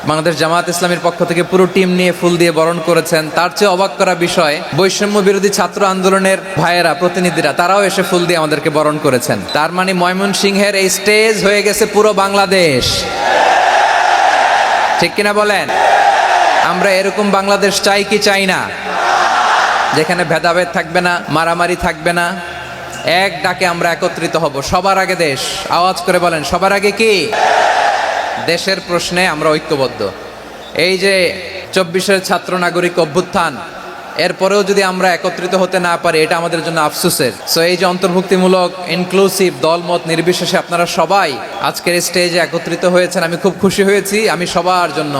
বাংলাদেশ জামায়াত ইসলামীর পক্ষ থেকে পুরো টিম নিয়ে ফুল দিয়ে বরণ করেছেন। তার চেয়ে অবাক করা বিষয়, বৈষম্য বিরোধী ছাত্র আন্দোলনের ভাইয়েরা, প্রতিনিধিরা, তারাও এসে ফুল দিয়ে আমাদেরকে বরণ করেছেন। তার মানে ময়মনসিংহের এই স্টেজ হয়ে গেছে পুরো বাংলাদেশ। ঠিক কিনা বলেন? আমরা এরকম বাংলাদেশ চাই কি চাই না? যেখানে ভেদাভেদ থাকবে না, মারামারি থাকবে না, এক ডাকে আমরা একত্রিত হব। সবার আগে দেশ। আওয়াজ করে বলেন, সবার আগে কি? দেশের প্রশ্নে আমরা ঐক্যবদ্ধ। এই যে 24-এর ছাত্র নাগরিক অভ্যুত্থান, এরপরেও যদি আমরা একত্রিত হতে না পারি, এটা আমাদের জন্য আফসোসের। সো এই যে অন্তর্ভুক্তিমূলক, ইনক্লুসিভ, দলমত নির্বিশেষে আপনারা সবাই আজকের স্টেজে একত্রিত হয়েছেন, আমি খুব খুশি হয়েছি। আমি সবার জন্য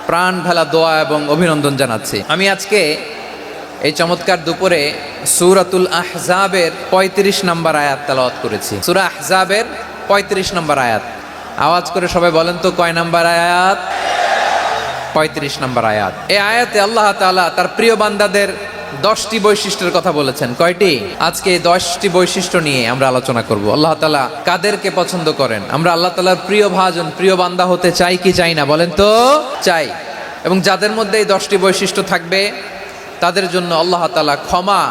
প্রাণ ঢালা দোয়া এবং অভিনন্দন জানাচ্ছি। আমি আজকে এই চমৎকার দুপুরে সূরাতুল আহজাবের 35 নম্বর আয়াত তেলাওয়াত করেছি। সূরা আহজাবের 35 নম্বর আয়াত। আওয়াজ করে সবাই বলেন তো, কয় নম্বর আয়াত? 35 নম্বর আয়াত। এই আয়াতে আল্লাহ তাআলা তার প্রিয় বান্দাদের 10টি বৈশিষ্ট্যের কথা বলেছেন। কয়টি? আজকে এই 10টি বৈশিষ্ট্য নিয়ে আমরা আলোচনা করব। আল্লাহ তাআলা কাদেরকে পছন্দ করেন? আমরা আল্লাহ তাআলার প্রিয় ভাজন, প্রিয় বান্দা হতে চাই কি চাই না? বলেন তো, চাই। এবং যাদের মধ্যে এই 10টি বৈশিষ্ট্য থাকবে, তাদের জন্য আল্লাহ তাআলা ক্ষমা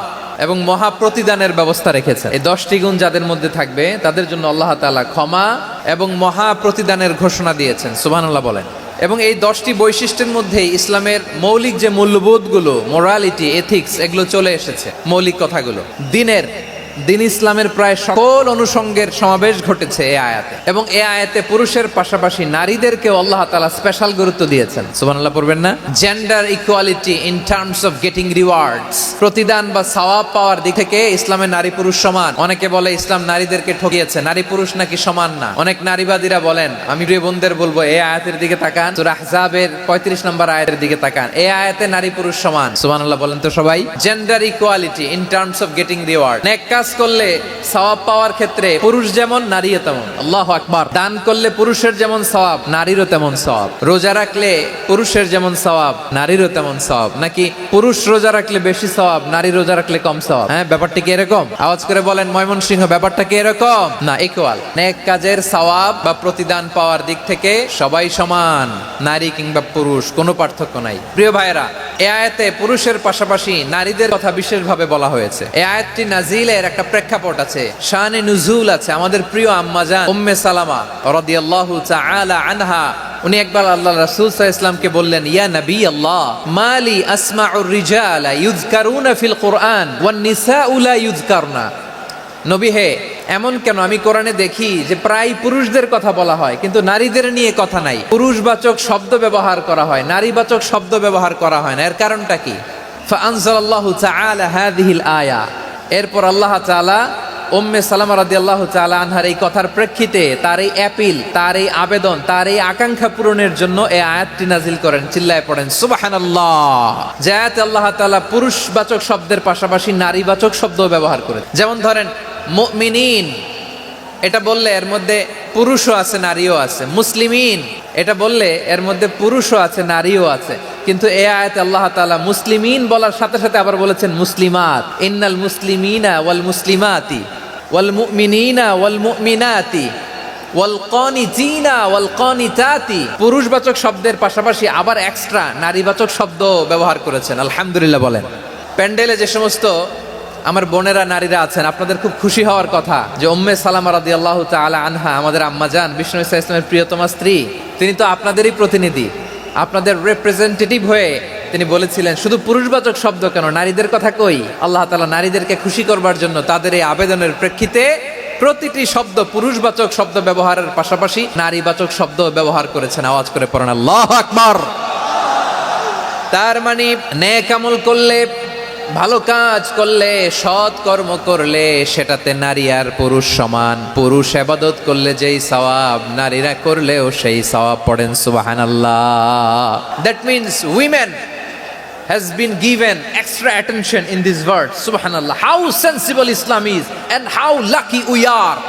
এবং মহা প্রতিদানের ব্যবস্থা রেখেছেন। এই 10টি গুণ যাদের মধ্যে থাকবে, তাদের জন্য আল্লাহ তাআলা ক্ষমা এবং মহা প্রতিদানের ঘোষণা দিয়েছেন। সুবহানাল্লাহ বলেন। এবং এই 10টি বৈশিষ্ট্যের মধ্যে ইসলামের মৌলিক যে মূল্যবোধগুলো, মোরালিটি, এথিক্স, এগুলো চলে এসেছে। মৌলিক কথাগুলো দিন ইসলামের প্রায় সকল অনুষঙ্গের সমাবেশ ঘটেছে এই আয়াতে। এবং এই আয়াতে পুরুষের পাশাপাশি নারীদেরকেও আল্লাহ তাআলা স্পেশাল গুরুত্ব দিয়েছেন। সুবহানাল্লাহ পড়বেন না? Gender equality in terms of getting rewards, প্রতিদান বা সওয়াব পাওয়ার দিক থেকে ইসলামে নারী পুরুষ সমান। অনেকে বলে ইসলাম নারীদেরকে ঠকিয়েছে, নারী পুরুষ নাকি সমান না। অনেক নারীবাদীরা বলেন, আমি প্রিয় বোনদের বলবো, এই আয়াতের দিকে তাকান, সূরা আহজাবের 35 নম্বর আয়াতের দিকে তাকান। এই আয়াতে নারী পুরুষ সমান। সুবহানাল্লাহ বলেন তো সবাই। Gender equality in terms of getting reward, নেক কাজ করলে সওয়াব পাওয়ার ক্ষেত্রে পুরুষ যেমন নারীও তেমন। আল্লাহু আকবার। দান করলে পুরুষের যেমন সওয়াব, নারীরও তেমন সওয়াব। রোজা রাখলে পুরুষের যেমন সওয়াব, নারীরও তেমন সওয়াব। নাকি পুরুষ রোজা রাখলে বেশি সওয়াব, নারী রোজা রাখলে কম সওয়াব? হ্যাঁ, ব্যাপারটা কি এরকম? আওয়াজ করে বলেন ময়মনসিংহ, ব্যাপারটা কি এরকম? না, ইকুয়াল। নেক কাজের সওয়াব বা প্রতিদান পাওয়ার দিক থেকে সবাই সমান, নারী কিংবা পুরুষ, কোনো পার্থক্য নাই। প্রিয় ভাইয়েরা, এই আয়াতে পুরুষের পাশাপাশি নারীদের কথা বিশেষভাবে বলা হয়েছে। এই আয়াতটি নাজিলের একটা প্রেক্ষাপট আছে, শানে নুজুল আছে। আমাদের প্রিয় আম্মাজান উম্মে সালামা রাদিয়াল্লাহু তাআলা আনহা, উনি একবার আল্লাহ রাসূল সাল্লাল্লাহু আলাইহি ওয়াসাল্লামকে বললেন, ইয়া নবী আল্লাহ, মালি আসমাউর রিজালা ইউযকারুনা ফিল কুরআন ওয়ান নিসাউ লা ইউযকারনা। নবী হে, এমন কেন? আমি কোরআনে দেখি যে প্রায় পুরুষদের কথা বলা হয়, কিন্তু নারীদের নিয়ে কথা নাই। পুরুষবাচক শব্দ ব্যবহার করা হয়, নারীবাচক শব্দ ব্যবহার করা হয় না। এর কারণটা কি? ফাআনজালাল্লাহু তাআলা হাযিহিল আয়া। এরপর আল্লাহ তাআলা উম্মে সালামা রাদিয়াল্লাহু তাআলা আনহার এই কথার প্রেক্ষিতে, তার এই অ্যাপিল, তার এই আবেদন, তার এই আকাঙ্ক্ষা পূরণের জন্য এই আয়াতটি নাজিল করেন। চিল্লায় পড়েন সুবহানাল্লাহ। যে আয়াতে আল্লাহ তাআলা পুরুষবাচক শব্দের পাশাপাশি নারীবাচক শব্দ ব্যবহার করেন। যেমন ধরেন মুমিনিন, এটা বললে এর মধ্যে পুরুষও আছে, নারীও আছে। মুসলিমিন, এটা বললে এর মধ্যে পুরুষও আছে, নারীও আছে। কিন্তু এই আয়াতে আল্লাহ তাআলা মুসলিমিন বলার সাথে সাথে আবার বলেছেন মুসলিমাত। ইন্নাল মুসলিমিনা ওয়াল মুসলিমাতি ওয়াল মুমিনিনা ওয়াল মুমিনাতি ওয়াল কানিতিনা ওয়াল কানিতাতি। পুরুষবাচক শব্দের পাশাপাশি আবার এক্সট্রা নারীবাচক শব্দ ব্যবহার করেছেন। আলহামদুলিল্লাহ বলেন। প্যান্ডেলে যে সমস্ত আমার বোনেরা, নারীরা আছেন, আপনাদের খুব খুশি হওয়ার কথা যে উম্মে সালামা রাদিয়াল্লাহু তাআলা আনহা, আমাদের আম্মাজান, বিষ্ণু ইসা ইসলামের প্রিয়তমা স্ত্রী, তিনি তো আপনাদেরই প্রতিনিধি, আপনাদের রিপ্রেজেন্টেটিভ হয়ে তিনি বলেছিলেন, শুধু পুরুষবাচক শব্দ কেন, নারীদের কথা কই? আল্লাহ তাআলা নারীদেরকে খুশি করবার জন্য তাদের এই আবেদনের প্রেক্ষিতে প্রতিটি শব্দ পুরুষবাচক শব্দ ব্যবহারের পাশাপাশি নারীবাচক শব্দ ব্যবহার করেছেন। আওয়াজ করে পড়েন আল্লাহু আকবার। তার মানে নেক আমল করলে, ভালো কাজ করলে, সৎ কর্ম করলে সেটাতে নারী আর পুরুষ সমান। পুরুষ ইবাদত করলে যেই সওয়াব, নারীরা করলেও সেই সওয়াব। পড়েন সুবহানাল্লাহ। That means women has been given extra attention in this verse. Subhanallah. How sensible Islam is and how lucky we are.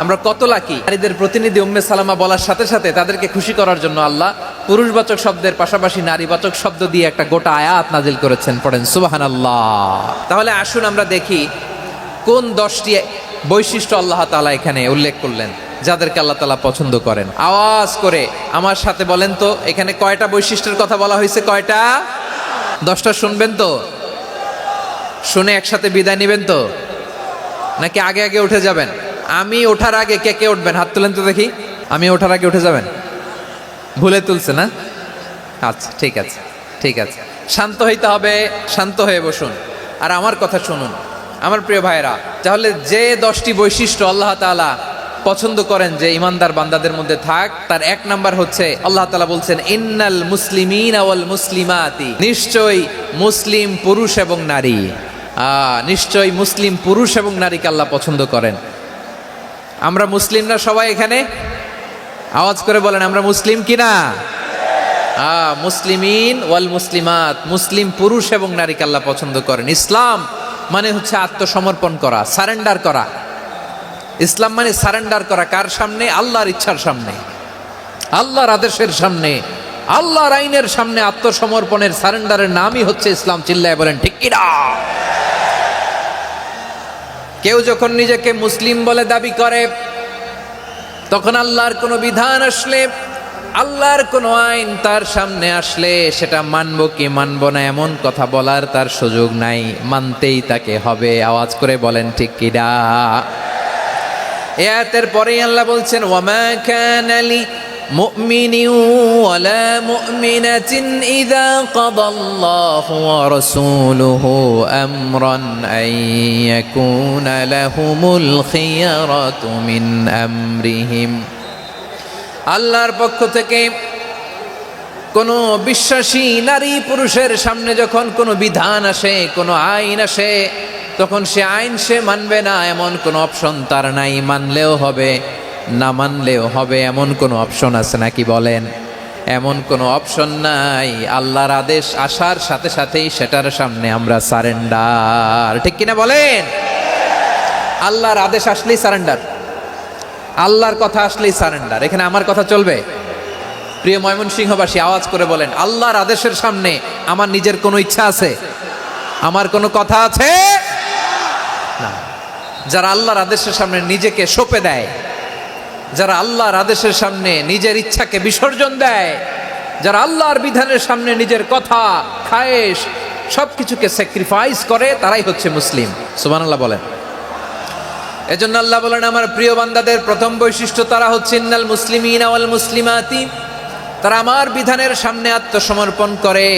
আমরা কত লাকি। নারীদের প্রতিনিধি উম্মে সালামা বলার সাথে সাথে তাদেরকে খুশি করার জন্য আল্লাহ পুরুষবাচক শব্দের পাশাপাশি নারীবাচক শব্দ দিয়ে একটা গোটা আয়াত নাজিল করেছেন। পড়েন সুবহানাল্লাহ। তাহলে আসুন আমরা দেখি কোন 10টি বৈশিষ্ট্য আল্লাহ তাআলা এখানে উল্লেখ করলেন। যাদেরকে আল্লাহ তাআলা পছন্দ করেন। আওয়াজ করে আমার সাথে বলেন তো, এখানে কয়টা বৈশিষ্ট্যের কথা বলা হয়েছে? কয়টা? 10টা শুনবেন তো? শুনে একসাথে বিদায় নেবেন তো, নাকি আগে আগে উঠে যাবেন? আমি ওঠার আগে কে কে উঠবেন? হাত তুলেন তো দেখি। আমি ওঠার আগে উঠে যাবেন? ভুলে তুলছে না? আচ্ছা, ঠিক আছে, ঠিক আছে। শান্ত হইতে হবে, শান্ত হয়ে বসুন আর আমার কথা শুনুন আমার প্রিয় ভাইরা। তাহলে যে 10টি বৈশিষ্ট্য আল্লাহ তাআলা পছন্দ করেন যে ইমানদার বান্দাদের মধ্যে থাক, তার 1 নাম্বার হচ্ছে আল্লাহ তাআলা বলছেন ইন্নাল মুসলিমিনা ওয়াল মুসলিমাতি, নিশ্চয়ই মুসলিম পুরুষ এবং নারী। নিশ্চয়ই মুসলিম পুরুষ এবং নারীকে আল্লাহ পছন্দ করেন। আমরা মুসলিমরা সবাই এখানে? আওয়াজ করে বলেন আমরা মুসলিম কিনা? মুসলিমিন ওয়াল মুসলিমাত, মুসলিম পুরুষ এবং নারীকে আল্লাহ পছন্দ করেন। ইসলাম মানে হচ্ছে আত্মসমর্পণ করা, সারেন্ডার করা। ইসলাম মানে সারেন্ডার করা। কার সামনে? আল্লাহর ইচ্ছার সামনে, আল্লাহর আদেশের সামনে, আল্লাহর আইনের সামনে আত্মসমর্পণের, সারেন্ডারের নামই হচ্ছে ইসলাম। চিল্লায় বলেন ঠিক কিনা? কেউ যখন নিজেকে মুসলিম বলে দাবি করে, তখন আল্লাহর কোনো বিধান আসলে, আল্লাহর কোনো আইন তার সামনে আসলে সেটা মানবো কি মানবো না এমন কথা বলার তার সুযোগ নাই, মানতেই তাকে হবে। আওয়াজ করে বলেন ঠিক কিনা? এই আয়াতের পরেই আল্লাহ বলছেন ওয়ামা কানা লি মুমিনিন ওয়ালা মুমিনাতিন ইযা কাদাল্লাহু ওয়া রাসূলুহু আমরান আন ইয়াকুনা লাহুমুল খিয়ারাতু মিন আমরিহিম। আল্লাহর পক্ষ থেকে কোনো বিশ্বাসী নারী পুরুষের সামনে যখন কোনো বিধান আসে, কোনো আইন আসে, তখন সে আইন সে মানবে না এমন কোনো অপশন তার নাই। মানলেও হবে, না মানলেও হবে, এমন কোনো অপশন আছে নাকি বলেন? এমন কোনো অপশন নাই। আল্লাহর আদেশ আসার সাথে সাথেই সেটার সামনে আমরা সারেন্ডার। ঠিক কিনা বলেন? আল্লাহর আদেশ আসলেই সারেন্ডার, আল্লাহর কথা আসলেই সারেন্ডার। এখানে আমার কথা চলবে? প্রিয় ময়মনসিংহবাসী, আওয়াজ করে বলেন আল্লাহর আদেশের সামনে আমার নিজের কোনো ইচ্ছা আছে? আমার কোনো কথা আছে? না। যারা আল্লাহর আদেশের সামনে নিজেকে সঁপে দেয়, যারা আল্লাহর আদেশের সামনে নিজের ইচ্ছাকে বিসর্জন দেয়, যারা আল্লাহর বিধানের সামনে নিজের কথা, খায়েশ সবকিছুকে স্যাক্রিফাইস করে, তারাই হচ্ছে মুসলিম। সুবহানাল্লাহ বলেন। এজন্য আল্লাহ বলেন আমার প্রিয় বান্দাদের প্রথম বৈশিষ্ট্য তারা হচ্ছে ইন্নাল মুসলিমিনা ওয়াল মুসলিমাতি, তারা আমার বিধানের সামনে আত্মসমর্পণ করে,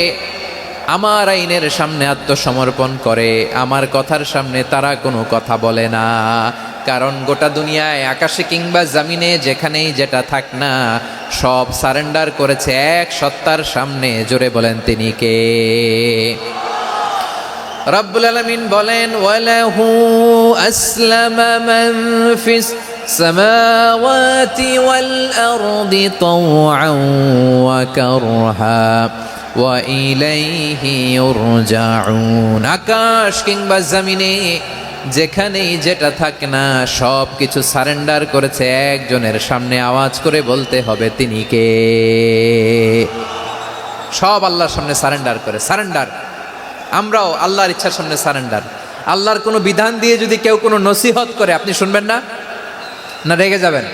আমার আইনের সামনে আত্মসমর্পণ করে, আমার কথার সামনে তারা কোনো কথা বলে না। কারণ গোটা দুনিয়ায় আকাশে কিংবা জমিনে যেখানেই যেটা থাক না, সব সারেন্ডার করেছে এক সত্তার সামনে। জোরে বলেন তিনি কে? রব্বুল আলামিন বলেন ওয়ালাহু আসলামা মান ফিস সামাওয়াতি ওয়াল আরদি তাওআন ওয়া কারহা ওয়া ইলাইহি ইউরজাউন। আকাশ কিংবা জমিনে যেখানেই যেটা থাক না, সব কিছু সারেন্ডার করেছে একজনের সামনে। আওয়াজ করে বলতে হবে তিনি কে? সব আল্লাহর সামনে সারেন্ডার করে। সারেন্ডার। আমরাও আল্লাহর ইচ্ছার সামনে সারেন্ডার। আল্লাহর কোনো বিধান দিয়ে যদি কেউ কোনো নসিহত করে, আপনি শুনবেন না? না রেগে যাবেন?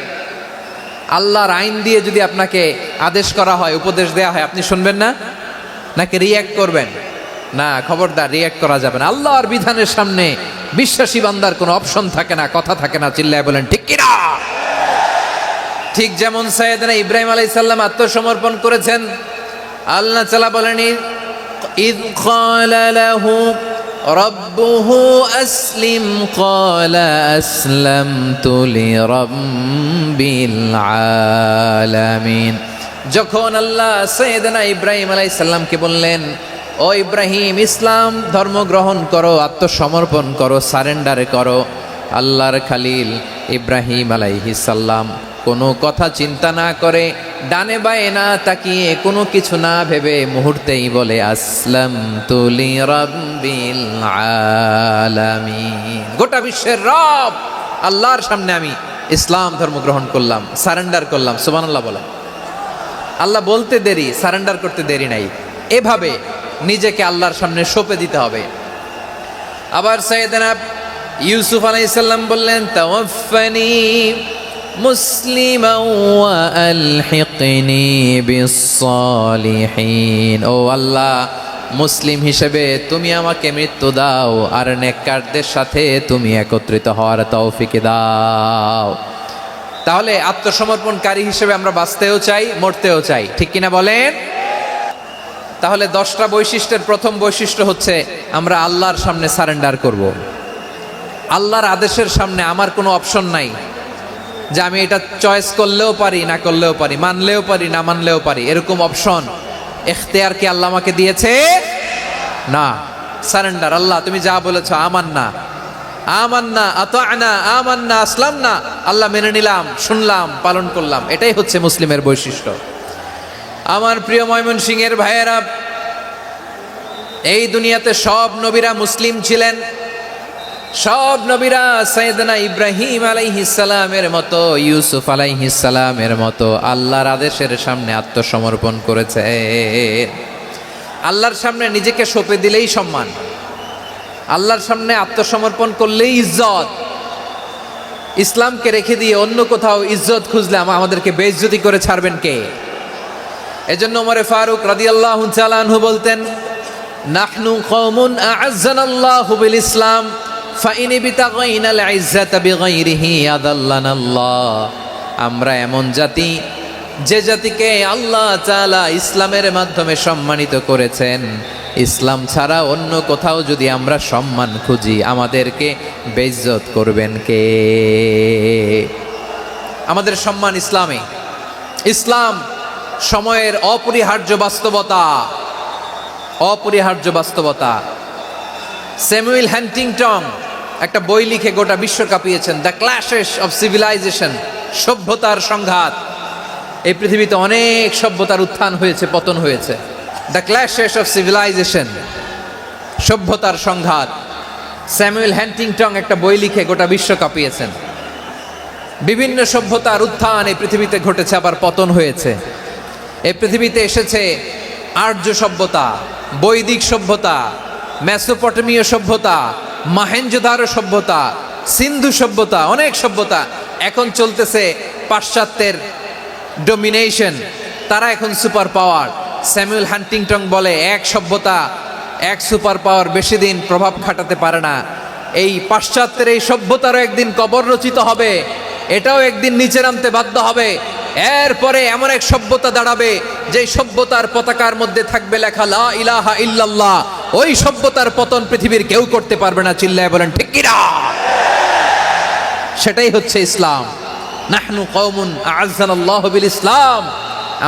আল্লাহর আইন দিয়ে যদি আপনাকে আদেশ করা হয়, উপদেশ দেয়া হয়, আপনি শুনবেন না? নাকি রিয়্যাক্ট করবেন? না, খবরদার, রিয়্যাক্ট করা যাবে না। আল্লাহর বিধানের সামনে বিশ্বাসী বান্দার কোনো অপশন থাকে না, কথা থাকে না। চিল্লায় বলেন ঠিক কিনা? ঠিক যেমন সাইয়েদনা ইব্রাহিম আলাইহিস সালাম আত্মসমর্পণ করেছেন। আল্লাহ তাআলা বলেন إذ قال له ربه أسلم قال أسلمت لرب العالمين। যখন আল্লাহ সাইয়েদনা ইব্রাহিম আলাইহিস সালামকে বললেন ও ইব্রাহিম, ইসলাম ধর্ম গ্রহণ করো, আত্মসমর্পণ করো, সারেন্ডার করো, আল্লাহর খালিল ইব্রাহিম আলাইহিস সালাম কোনো কথা চিন্তা না করে, ডানে বায়ে না তাকিয়ে, কোনো কিছু না ভেবে মুহূর্তেই বলে আসলামতু লিরাব্বিল আলামিন। গোটা বিশ্বের রব আল্লাহর সামনে আমি ইসলাম ধর্ম গ্রহণ করলাম, সারেন্ডার করলাম। সুবহানাল্লাহ বলেন। আল্লাহ বলতে দেরি, সারেন্ডার করতে দেরি নাই। এভাবে নিজেকে আল্লাহর সামনে সঁপে দিতে হবে। আবার সাইয়েদনা ইউসুফ আলাইহিস সালাম বললেন তাওয়াফানি মুসলিমান ওয়া আলহিকনি বিস-সালিহিন। ও আল্লাহ, মুসলিম হিসেবে তুমি আমাকে মৃত্যু দাও, আর নেককারদের সাথে তুমি একত্রিত হওয়ার তৌফিক দাও। তাহলে আত্মসমর্পণকারী হিসেবে আমরা বাঁচতেও চাই, মরতেও চাই, ঠিক কিনা বলেন? তাহলে 10টা বৈশিষ্ট্যের প্রথম বৈশিষ্ট্য হচ্ছে আমরা আল্লাহর সামনে সারেন্ডার করব। আল্লাহর আদেশের সামনে আমার কোনো অপশন নাই যে আমি এটা চয়েস করলেও পারি, না করলেও পারি, মানলেও পারি, না মানলেও পারি, এরকম অপশন এখতিয়ার কি আল্লাহ আমাকে দিয়েছে? না। সারেন্ডার, আল্লাহ তুমি যা বলেছো, আমান্না আমান্না আতা'না আমান্না আসলামনা, আল্লাহ মেনে নিলাম, শুনলাম, পালন করলাম। এটাই হচ্ছে মুসলিমের বৈশিষ্ট্য। আমার প্রিয় ময়মনসিংহের ভাইয়েরা, এই দুনিয়াতে সব নবীরা মুসলিম ছিলেন। সব নবীরা সাইয়েদনা ইব্রাহিম আলাইহিস সালামের মতো, ইউসুফ আলাইহিস সালামের মতো আল্লাহর আদেশের সামনে আত্মসমর্পণ করেছে। আল্লাহর সামনে নিজেকে সঁপে দিলেই সম্মান, আল্লাহর সামনে আত্মসমর্পণ করলেই ইজ্জত। ইসলামকে রেখে দিয়ে অন্য কোথাও ইজ্জত খুঁজলে আমাদেরকে বেইজ্জতি করে ছাড়বেন কে? এজন্য ওমরে ফারুক রাদিয়াল্লাহু তাআলা আনহু বলতেন, নাহনু কওমুন আ'আজ্জানাল্লাহু বিল ইসলাম ফাইন বিতাগাইনাল ইজ্জাতা বিগাইরিহি আদাল্লানাল্লাহ। আমরা এমন জাতি, যে জাতিকে আল্লাহ তাআলা ইসলামের মাধ্যমে সম্মানিত করেছেন, ইসলাম ছাড়া অন্য কোথাও যদি আমরা সম্মান খুঁজি, আমাদেরকে বেইজ্জত করবেন কে? আমাদের সম্মান ইসলামে। ইসলাম সময়ের অপরিহার্য বাস্তবতা, অপরিহার্য বাস্তবতা। স্যামুয়েল হ্যান্টিংটন একটা বই লিখে গোটা বিশ্ব কাঁপিয়েছেন, দ্য ক্ল্যাশেস অফ সিভিলাইজেশন, সভ্যতার সংঘাত। এই পৃথিবীতে অনেক সভ্যতার উত্থান হয়েছে, পতন হয়েছে। দ্য ক্ল্যাশেস অফ সিভিলাইজেশন, সভ্যতার সংঘাত। স্যামুয়েল হ্যান্টিংটন একটা বই লিখে গোটা বিশ্ব কাঁপিয়েছেন। বিভিন্ন সভ্যতার উত্থান এই পৃথিবীতে ঘটেছে, আবার পতন হয়েছে। এই পৃথিবীতে এসেছে আর্য সভ্যতা, বৈদিক সভ্যতা, মেসোপটেমীয় সভ্যতা, মহেঞ্জোদারো সভ্যতা, সিন্ধু সভ্যতা, অনেক সভ্যতা। এখন চলতেছে পাশ্চাত্যের ডমিনেশন, তারা এখন সুপার পাওয়ার। স্যামুয়েল হ্যান্টিংটন বলে, এক সভ্যতা, এক সুপার পাওয়ার বেশি দিন প্রভাব খাটাতে পারে না। এই পাশ্চাত্যের এই সভ্যতারও একদিন কবর রচিত হবে, এটাও একদিন নিচে নামতে বাধ্য হবে। এরপরে এমন এক সভ্যতা দাঁড়াবে, যে সভ্যতার পতাকার মধ্যে থাকবে লেখা লা ইলাহা ইল্লাল্লাহ। ওই সভ্যতার পতন পৃথিবীর কেউ করতে পারবে না। চিল্লায় বলেন ঠিক কিনা? সেটাই হচ্ছে ইসলাম। নাহনু কওমুন আ'আজ্জানাল্লাহু বিল ইসলাম।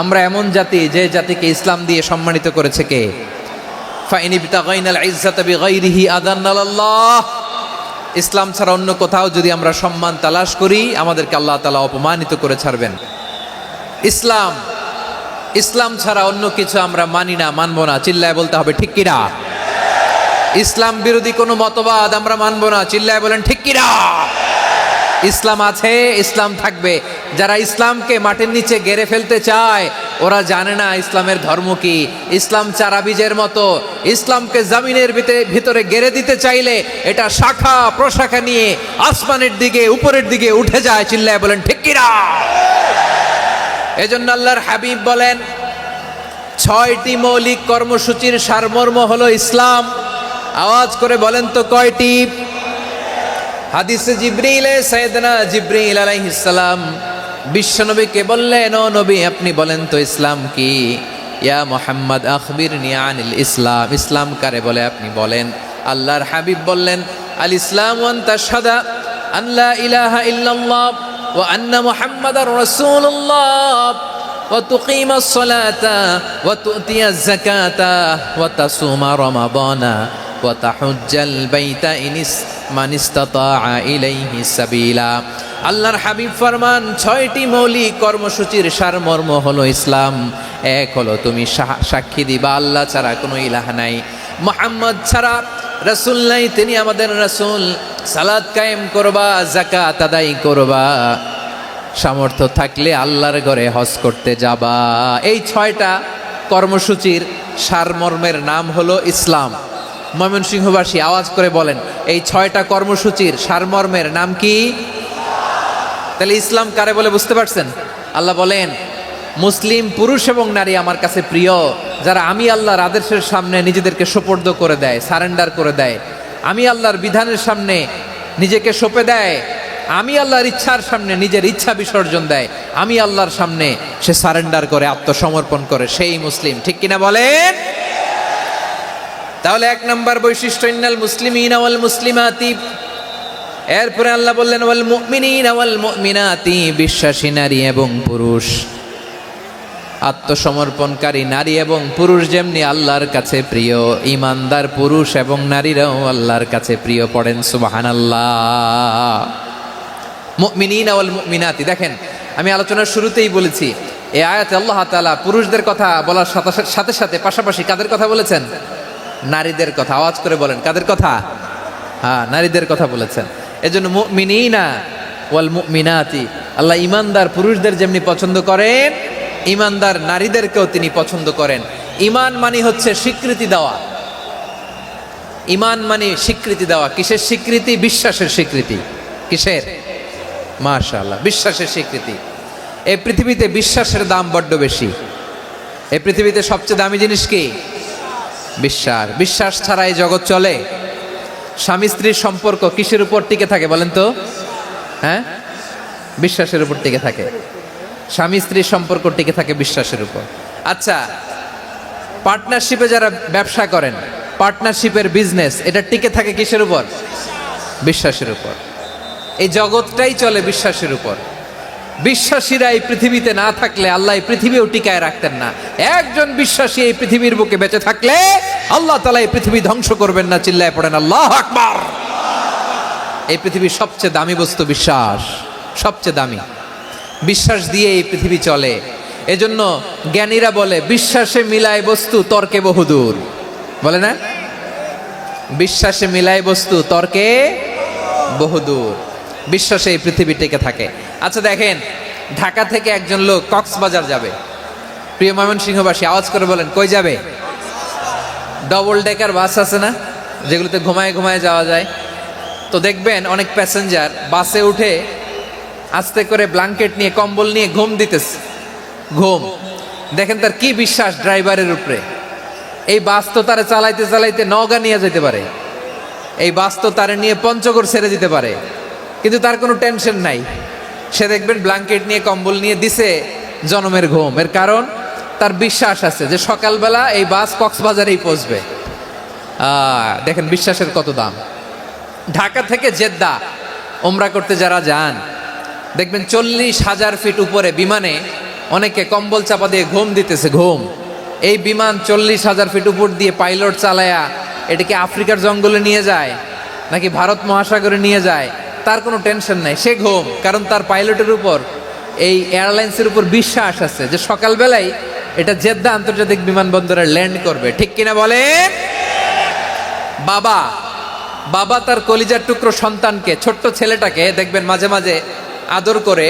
আমরা এমন জাতি, যে জাতিকে ইসলাম দিয়ে সম্মানিত করেছে কে? ফাইন ইবতাগাইনাল ইজ্জাতা বিগাইরিহি আদান্নাল্লাহ। ইসলাম ছাড়া অন্য কোথাও যদি আমরা সম্মান তালাশ করি, আমাদেরকে আল্লাহ তাআলা অপমানিত করে ছাড়বেন। ইসলাম, ইসলাম ছাড়া অন্য কিছু আমরা মানি না, মানবো না। চিল্লায় বলতে হবে ঠিক কিনা? ইসলাম বিরোধী কোনো মতবাদ আমরা মানবো না। চিল্লায় বলেন ঠিক কিনা? ইসলাম আছে, ইসলাম থাকবে। যারা ইসলামকে মাটির নিচে গেড়ে ফেলতে চায়, ওরা জানে না ইসলামের ধর্ম কি। ইসলাম চারা বীজের মতো, ইসলামকে জমিনের ভিতরে গেড়ে দিতে চাইলে এটা শাখা প্রশাখা নিয়ে আসমানের দিকে, উপরের দিকে উঠে যায়। চিল্লায় বলেন ঠিক কিনা? এজন্য আল্লাহর হাবিব বলেন, 6টি মৌলিক কর্মসূচির সারমর্ম হলো ইসলাম। আওয়াজ করে বলেন তো কয়টি? হাদিসে জিবরিলে সাইয়েদনা জিবরিল আলাইহিস সালাম বিশ্বনবীকে বললেন, ও নবী আপনি বলেন তো ইসলাম কি? ইয়া মুহাম্মদ আখবিরনি আনিল ইসলাম। ইসলাম কারে বলে আপনি বলেন। আল্লাহর হাবিব বললেন, আল ইসলাম ওয়ান তাশহাদা আন লা ইলাহা ইল্লাল্লাহ ওয়া আন্না মুহাম্মাদার রাসূলুল্লাহ ওয়া তুকিমাস সালাতা ওয়া তুতিয়াজ যাকাতা ওয়া তাসুমা রমাদানা ওয়া তাহুজ্জাল বাইতা মান ইসতাতাআ ইলাইহি সাবিলা। আল্লাহর হাবিব ফরমান, 6টি মৌলিক কর্মসূচির সারমর্ম হলো ইসলাম। এক হলো তুমি সাক্ষী দিবা আল্লাহ ছাড়া কোনো ইলাহ নাই, মুহাম্মদ ছাড়া রাসূল নাই, তিনি আমাদের রাসূল। সালাত কায়েম করবা, যাকাত আদায় করবা, সামর্থ্য থাকলে আল্লাহর ঘরে হজ করতে যাবা। এই 6টা কর্মসূচির সারমর্মের নাম হলো ইসলাম। ময়মনসিংহবাসী আওয়াজ করে বলেন, এই 6টা কর্মসূচির সারমর্মের নাম কি? তাহলে ইসলাম কারে বলে বুঝতে পারছেন? আল্লাহ বলেন মুসলিম পুরুষ এবং নারী আমার কাছে প্রিয়, যারা আমি আল্লাহর আদেশের সামনে নিজেদেরকে সোপর্দ করে দেয়, সারেন্ডার করে দেয়, আমি আল্লাহর বিধানের সামনে নিজেকে সঁপে দেয়, আমি আল্লাহর ইচ্ছার সামনে নিজের ইচ্ছা বিসর্জন দেয়, আমি আল্লাহর সামনে সে সারেন্ডার করে আত্মসমর্পণ করে, সেই মুসলিম। ঠিক কিনা বলেন? তাহলে 1 নম্বর বৈশিষ্ট্য ইন্নাল মুসলিমিনা ওয়াল মুসলিমাতি। এরপরে আল্লাহ বললেন ওয়াল মুমিনিনা ওয়াল মুমিনাতি, বিশ্বাসী নারী এবং পুরুষ, আত্মসমর্পণকারী নারী এবং পুরুষ যেমনি আল্লাহর কাছে প্রিয়, ইমানদার পুরুষ এবং নারীরাও আল্লাহর কাছে প্রিয়। পড়েন সুবহানাল্লাহ। মুমিনিনা ওয়াল মুমিনাতি, দেখেন আমি আলোচনার শুরুতেই বলেছি এই আয়াতে আল্লাহ তাআলা পুরুষদের কথা বলার সাথে সাথে পাশাপাশি কাদের কথা বলেছেন? নারীদের কথা। আওয়াজ করে বলেন কাদের কথা? হ্যাঁ, নারীদের কথা বলেছেন। এজন্য মুমিনিনা ওয়াল মুমিনাতি, আল্লাহ ইমানদার পুরুষদের যেমনি পছন্দ করেন, ইমানদার নারীদেরকেও তিনি পছন্দ করেন। ঈমান মানে হচ্ছে স্বীকৃতি দেওয়া। ঈমান মানে স্বীকৃতি দেওয়া। কিসের স্বীকৃতি? বিশ্বাসের স্বীকৃতি। কিসের? মাশাআল্লাহ, বিশ্বাসের স্বীকৃতি। এই পৃথিবীতে বিশ্বাসের দাম বড্ড বেশি। এই পৃথিবীতে সবচেয়ে দামি জিনিস কি? বিশ্বাস। বিশ্বাস ছাড়া এই জগৎ চলে? স্বামী স্ত্রীর সম্পর্ক কিসের উপর টিকে থাকে বলেন তো? হ্যাঁ, বিশ্বাসের উপর টিকে থাকে। স্বামী স্ত্রীর সম্পর্ক টিকে থাকে বিশ্বাসের উপর। আচ্ছা, পার্টনারশিপে যারা ব্যবসা করেন, পার্টনারশিপের বিজনেস, এটা টিকে থাকে কিসের উপর? বিশ্বাসের উপর। এই জগৎটাই চলে বিশ্বাসের উপর। বিশ্বাসীরা এই পৃথিবীতে না থাকলে আল্লাহ এই পৃথিবীও টিকায় রাখতেন না। একজন বিশ্বাসী এই পৃথিবীর বুকে বেঁচে থাকলে আল্লাহ তাআলা এই পৃথিবী ধ্বংস করবেন না। চিল্লায় পড়েন আল্লাহু আকবার। এই পৃথিবীর সবচেয়ে দামি বস্তু বিশ্বাস, সবচেয়ে দামি। বিশ্বাস দিয়ে এই পৃথিবী চলে। এজন্য জ্ঞানীরা বলে বিশ্বাসে মিলায় বস্তু, তর্কে বহুদূর। বলে না? বিশ্বাসে মিলায় বস্তু, তর্কে বহুদূর। বিশ্বাসে এই পৃথিবী টিকে থাকে। আচ্ছা দেখেন, ঢাকা থেকে একজন লোক কক্সবাজার যাবে। প্রিয় ময়মনসিংহবাসী আওয়াজ করে বলেন কই যাবে? ডবল ডেকার বাস আছে না, যেগুলোতে ঘুমায় ঘুমায় যাওয়া যায়। তো দেখবেন অনেক প্যাসেঞ্জার বাসে উঠে আস্তে করে ব্ল্যাঙ্কেট নিয়ে, কম্বল নিয়ে ঘুম দিতেছে। ঘুম দেখেন তার কি বিশ্বাস ড্রাইভারের উপরে। এই বাস তো তারা চালাইতে চালাইতে নওগাঁ নিয়ে যেতে পারে, এই বাস তো তারা নিয়ে পঞ্চগড় ছেড়ে দিতে পারে, কিন্তু তার কোনো টেনশন নাই। সে দেখবেন ব্ল্যাঙ্কেট নিয়ে, কম্বল নিয়ে দিছে জনমের ঘুম। এর কারণ তার বিশ্বাস আছে যে সকালবেলা এই বাস কক্সবাজারেই পৌঁছবে। দেখেন বিশ্বাসের কত দাম। ঢাকা থেকে জেদ্দা ওমরা করতে যারা যান, দেখবেন 40,000 ফিট উপরে বিমানে অনেকে কম্বল চাপা দিয়ে ঘুম দিতেছে। ঘুম। এই বিমান 40,000 ফিট উপর দিয়ে পাইলট চালায়া এটাকে আফ্রিকার জঙ্গলে নিয়ে যায় নাকি ভারত মহাসাগরে নিয়ে যায়, তার কোনো টেনশন নাই। সে ঘুম, কারণ তার পাইলটের উপর, এই এয়ারলাইন্সের উপর বিশ্বাস আছে যে সকালবেলায় এটা জেদ্দা আন্তর্জাতিক বিমানবন্দরে ল্যান্ড করবে। ঠিক কিনা বলেন? বাবা বাবা তার কলিজার টুকরো সন্তানকে, ছোট্ট ছেলেটাকে দেখবেন মাঝে মাঝে আদর করে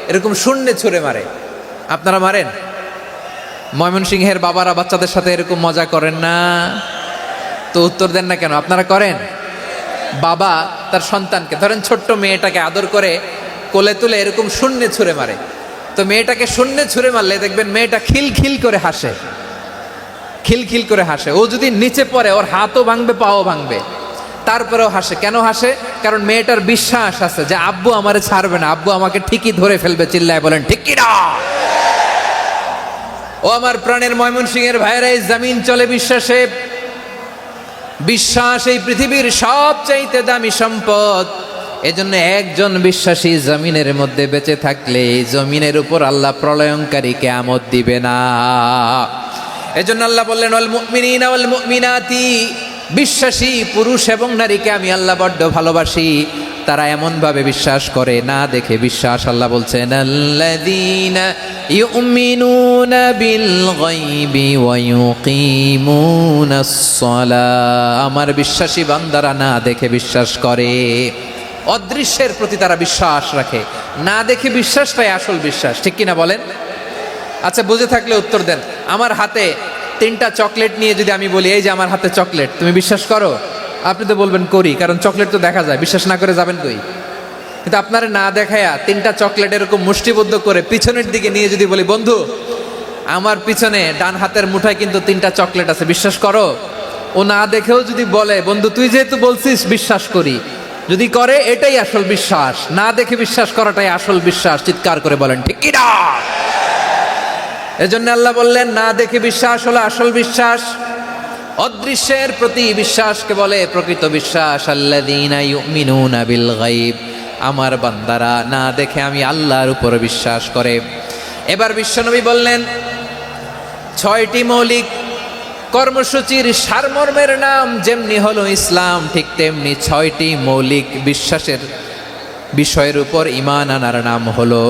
এরকম শূন্যে ছুঁড়ে মারে। আপনারা মারেন? ময়মনসিংহের বাবারা বাচ্চাদের সাথে এরকম মজা করেন না? তো উত্তর দেন না কেন? আপনারা করেন? বাবা তার সন্তানকে, ধরেন ছোট্ট মেয়েটাকে আদর করে কোলে তুলে এরকম শূন্যে ছুঁড়ে মারে। তো মেয়েটাকে শূন্যে ছুঁড়ে মারলে দেখবেন মেয়েটা খিলখিল করে হাসে, খিলখিল করে হাসে। ও যদি নিচে পড়ে ওর হাতও ভাঙবে, পাও ভাঙবে, তারপরেও হাসে। কেন হাসে? কারণ মেয়েটার বিশ্বাস আছে যে আব্বু আমারে ছাড়বে না, আব্বু আমাকে ঠিকই ধরে ফেলবে। চিল্লায় বলেন ঠিক কি না? ও আমার প্রাণের ময়মনসিংহের ভাইরা, এই জমিন চলে বিশ্বাসে। বিশ্বাস এই পৃথিবীর সবচাইতে দামি সম্পদ। এজন্য একজন বিশ্বাসী জমিনের মধ্যে বেঁচে থাকলে এই জমিনের উপর আল্লাহ প্রলয়ঙ্কারী কিয়ামত দিবে না। এজন্য আল্লাহ বললেন ওয়াল মুমিনিনা ওয়াল মুমিনাতি, বিশ্বাসী পুরুষ এবং নারীকে আমি আল্লাহ বড্ড ভালোবাসি। তারা এমন ভাবে বিশ্বাস করে, না দেখে বিশ্বাস। আল্লাহ বলছেন আল্লাযীনা ইউমিনুনা বিল গায়বি ওয়া ইউকিমুনাস সালাহ, আমার বিশ্বাসী বান্দারা না দেখে বিশ্বাস করে। অদৃশ্যের প্রতি তারা বিশ্বাস রাখে, না দেখে বিশ্বাসটাই আসল বিশ্বাস। ঠিক কিনা বলেন? আচ্ছা, বুঝে থাকলে উত্তর দেন। আমার হাতে 3টা চকলেট নিয়ে যদি আমি বলি এই যে আমার হাতে চকলেট, তুমি বিশ্বাস করো? আপনি তো বলবেন করি, কারণ চকলেট তো দেখা যায়। বিশ্বাস না করে যাবেন কই? কিন্তু আপনারা না দেখায়া 3টা চকলেট এরকম মুষ্টিবদ্ধ করে পিছনের দিকে নিয়ে যদি বলি, বন্ধু আমার পিছনে ডান হাতের মুঠায় কিন্তু 3টা চকলেট আছে, বিশ্বাস করো? ও না দেখেও যদি বলে, বন্ধু তুই যেহেতু বলছিস বিশ্বাস করি, যদি করে এটাই আসল বিশ্বাস, না দেখে বিশ্বাস করাটাই আসল বিশ্বাস। চিৎকার করে বলেন ঠিক কি না? এজন্য আল্লাহ বললেন না দেখে বিশ্বাস হলো আসল বিশ্বাস। অদৃশ্যের প্রতি বিশ্বাসকে বলে প্রকৃত বিশ্বাস। আল্লাযীনা ইউমিনুনা বিল গায়ব, আমার বান্দারা না দেখে আমি আল্লাহর উপর বিশ্বাস করে। এবার বিশ্বনবী বললেন 6টি মৌলিক কর্মসূচির সারমর্মের নাম যেমনি হলো ইসলাম, ঠিক তেমনি 6টি মৌলিক বিশ্বাসের বিষয়ের উপর ঈমান আনার নাম হলো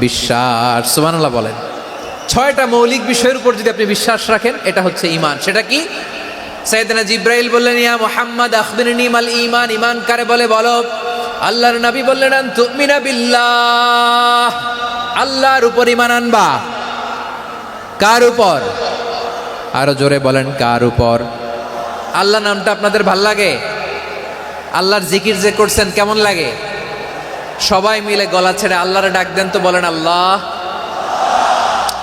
বিশ্বাস। সুবহানাল্লাহ বলেন। 6টা মৌলিক বিষয়ের উপর যদি আপনি বিশ্বাস রাখেন, এটা হচ্ছে ঈমান। সেটা কি? সাইয়েদনা জিব্রাইল বললেন, ইয়া মুহাম্মদ আখবিরনি মাল ঈমান, ঈমান কারে বলে বলো। আল্লাহর নবী বললেন, আন তুমিনা বিল্লাহ, আল্লাহর উপর ঈমান আনবা। কার উপর? আরো জোরে বলেন, কার উপর? আল্লাহ নামটা আপনাদের ভাল লাগে? আল্লাহর জিকির যে করছেন কেমন লাগে? সবাই মিলে গলা ছেড়ে আল্লাহরে ডাক দেন তো, বলেন আল্লাহ।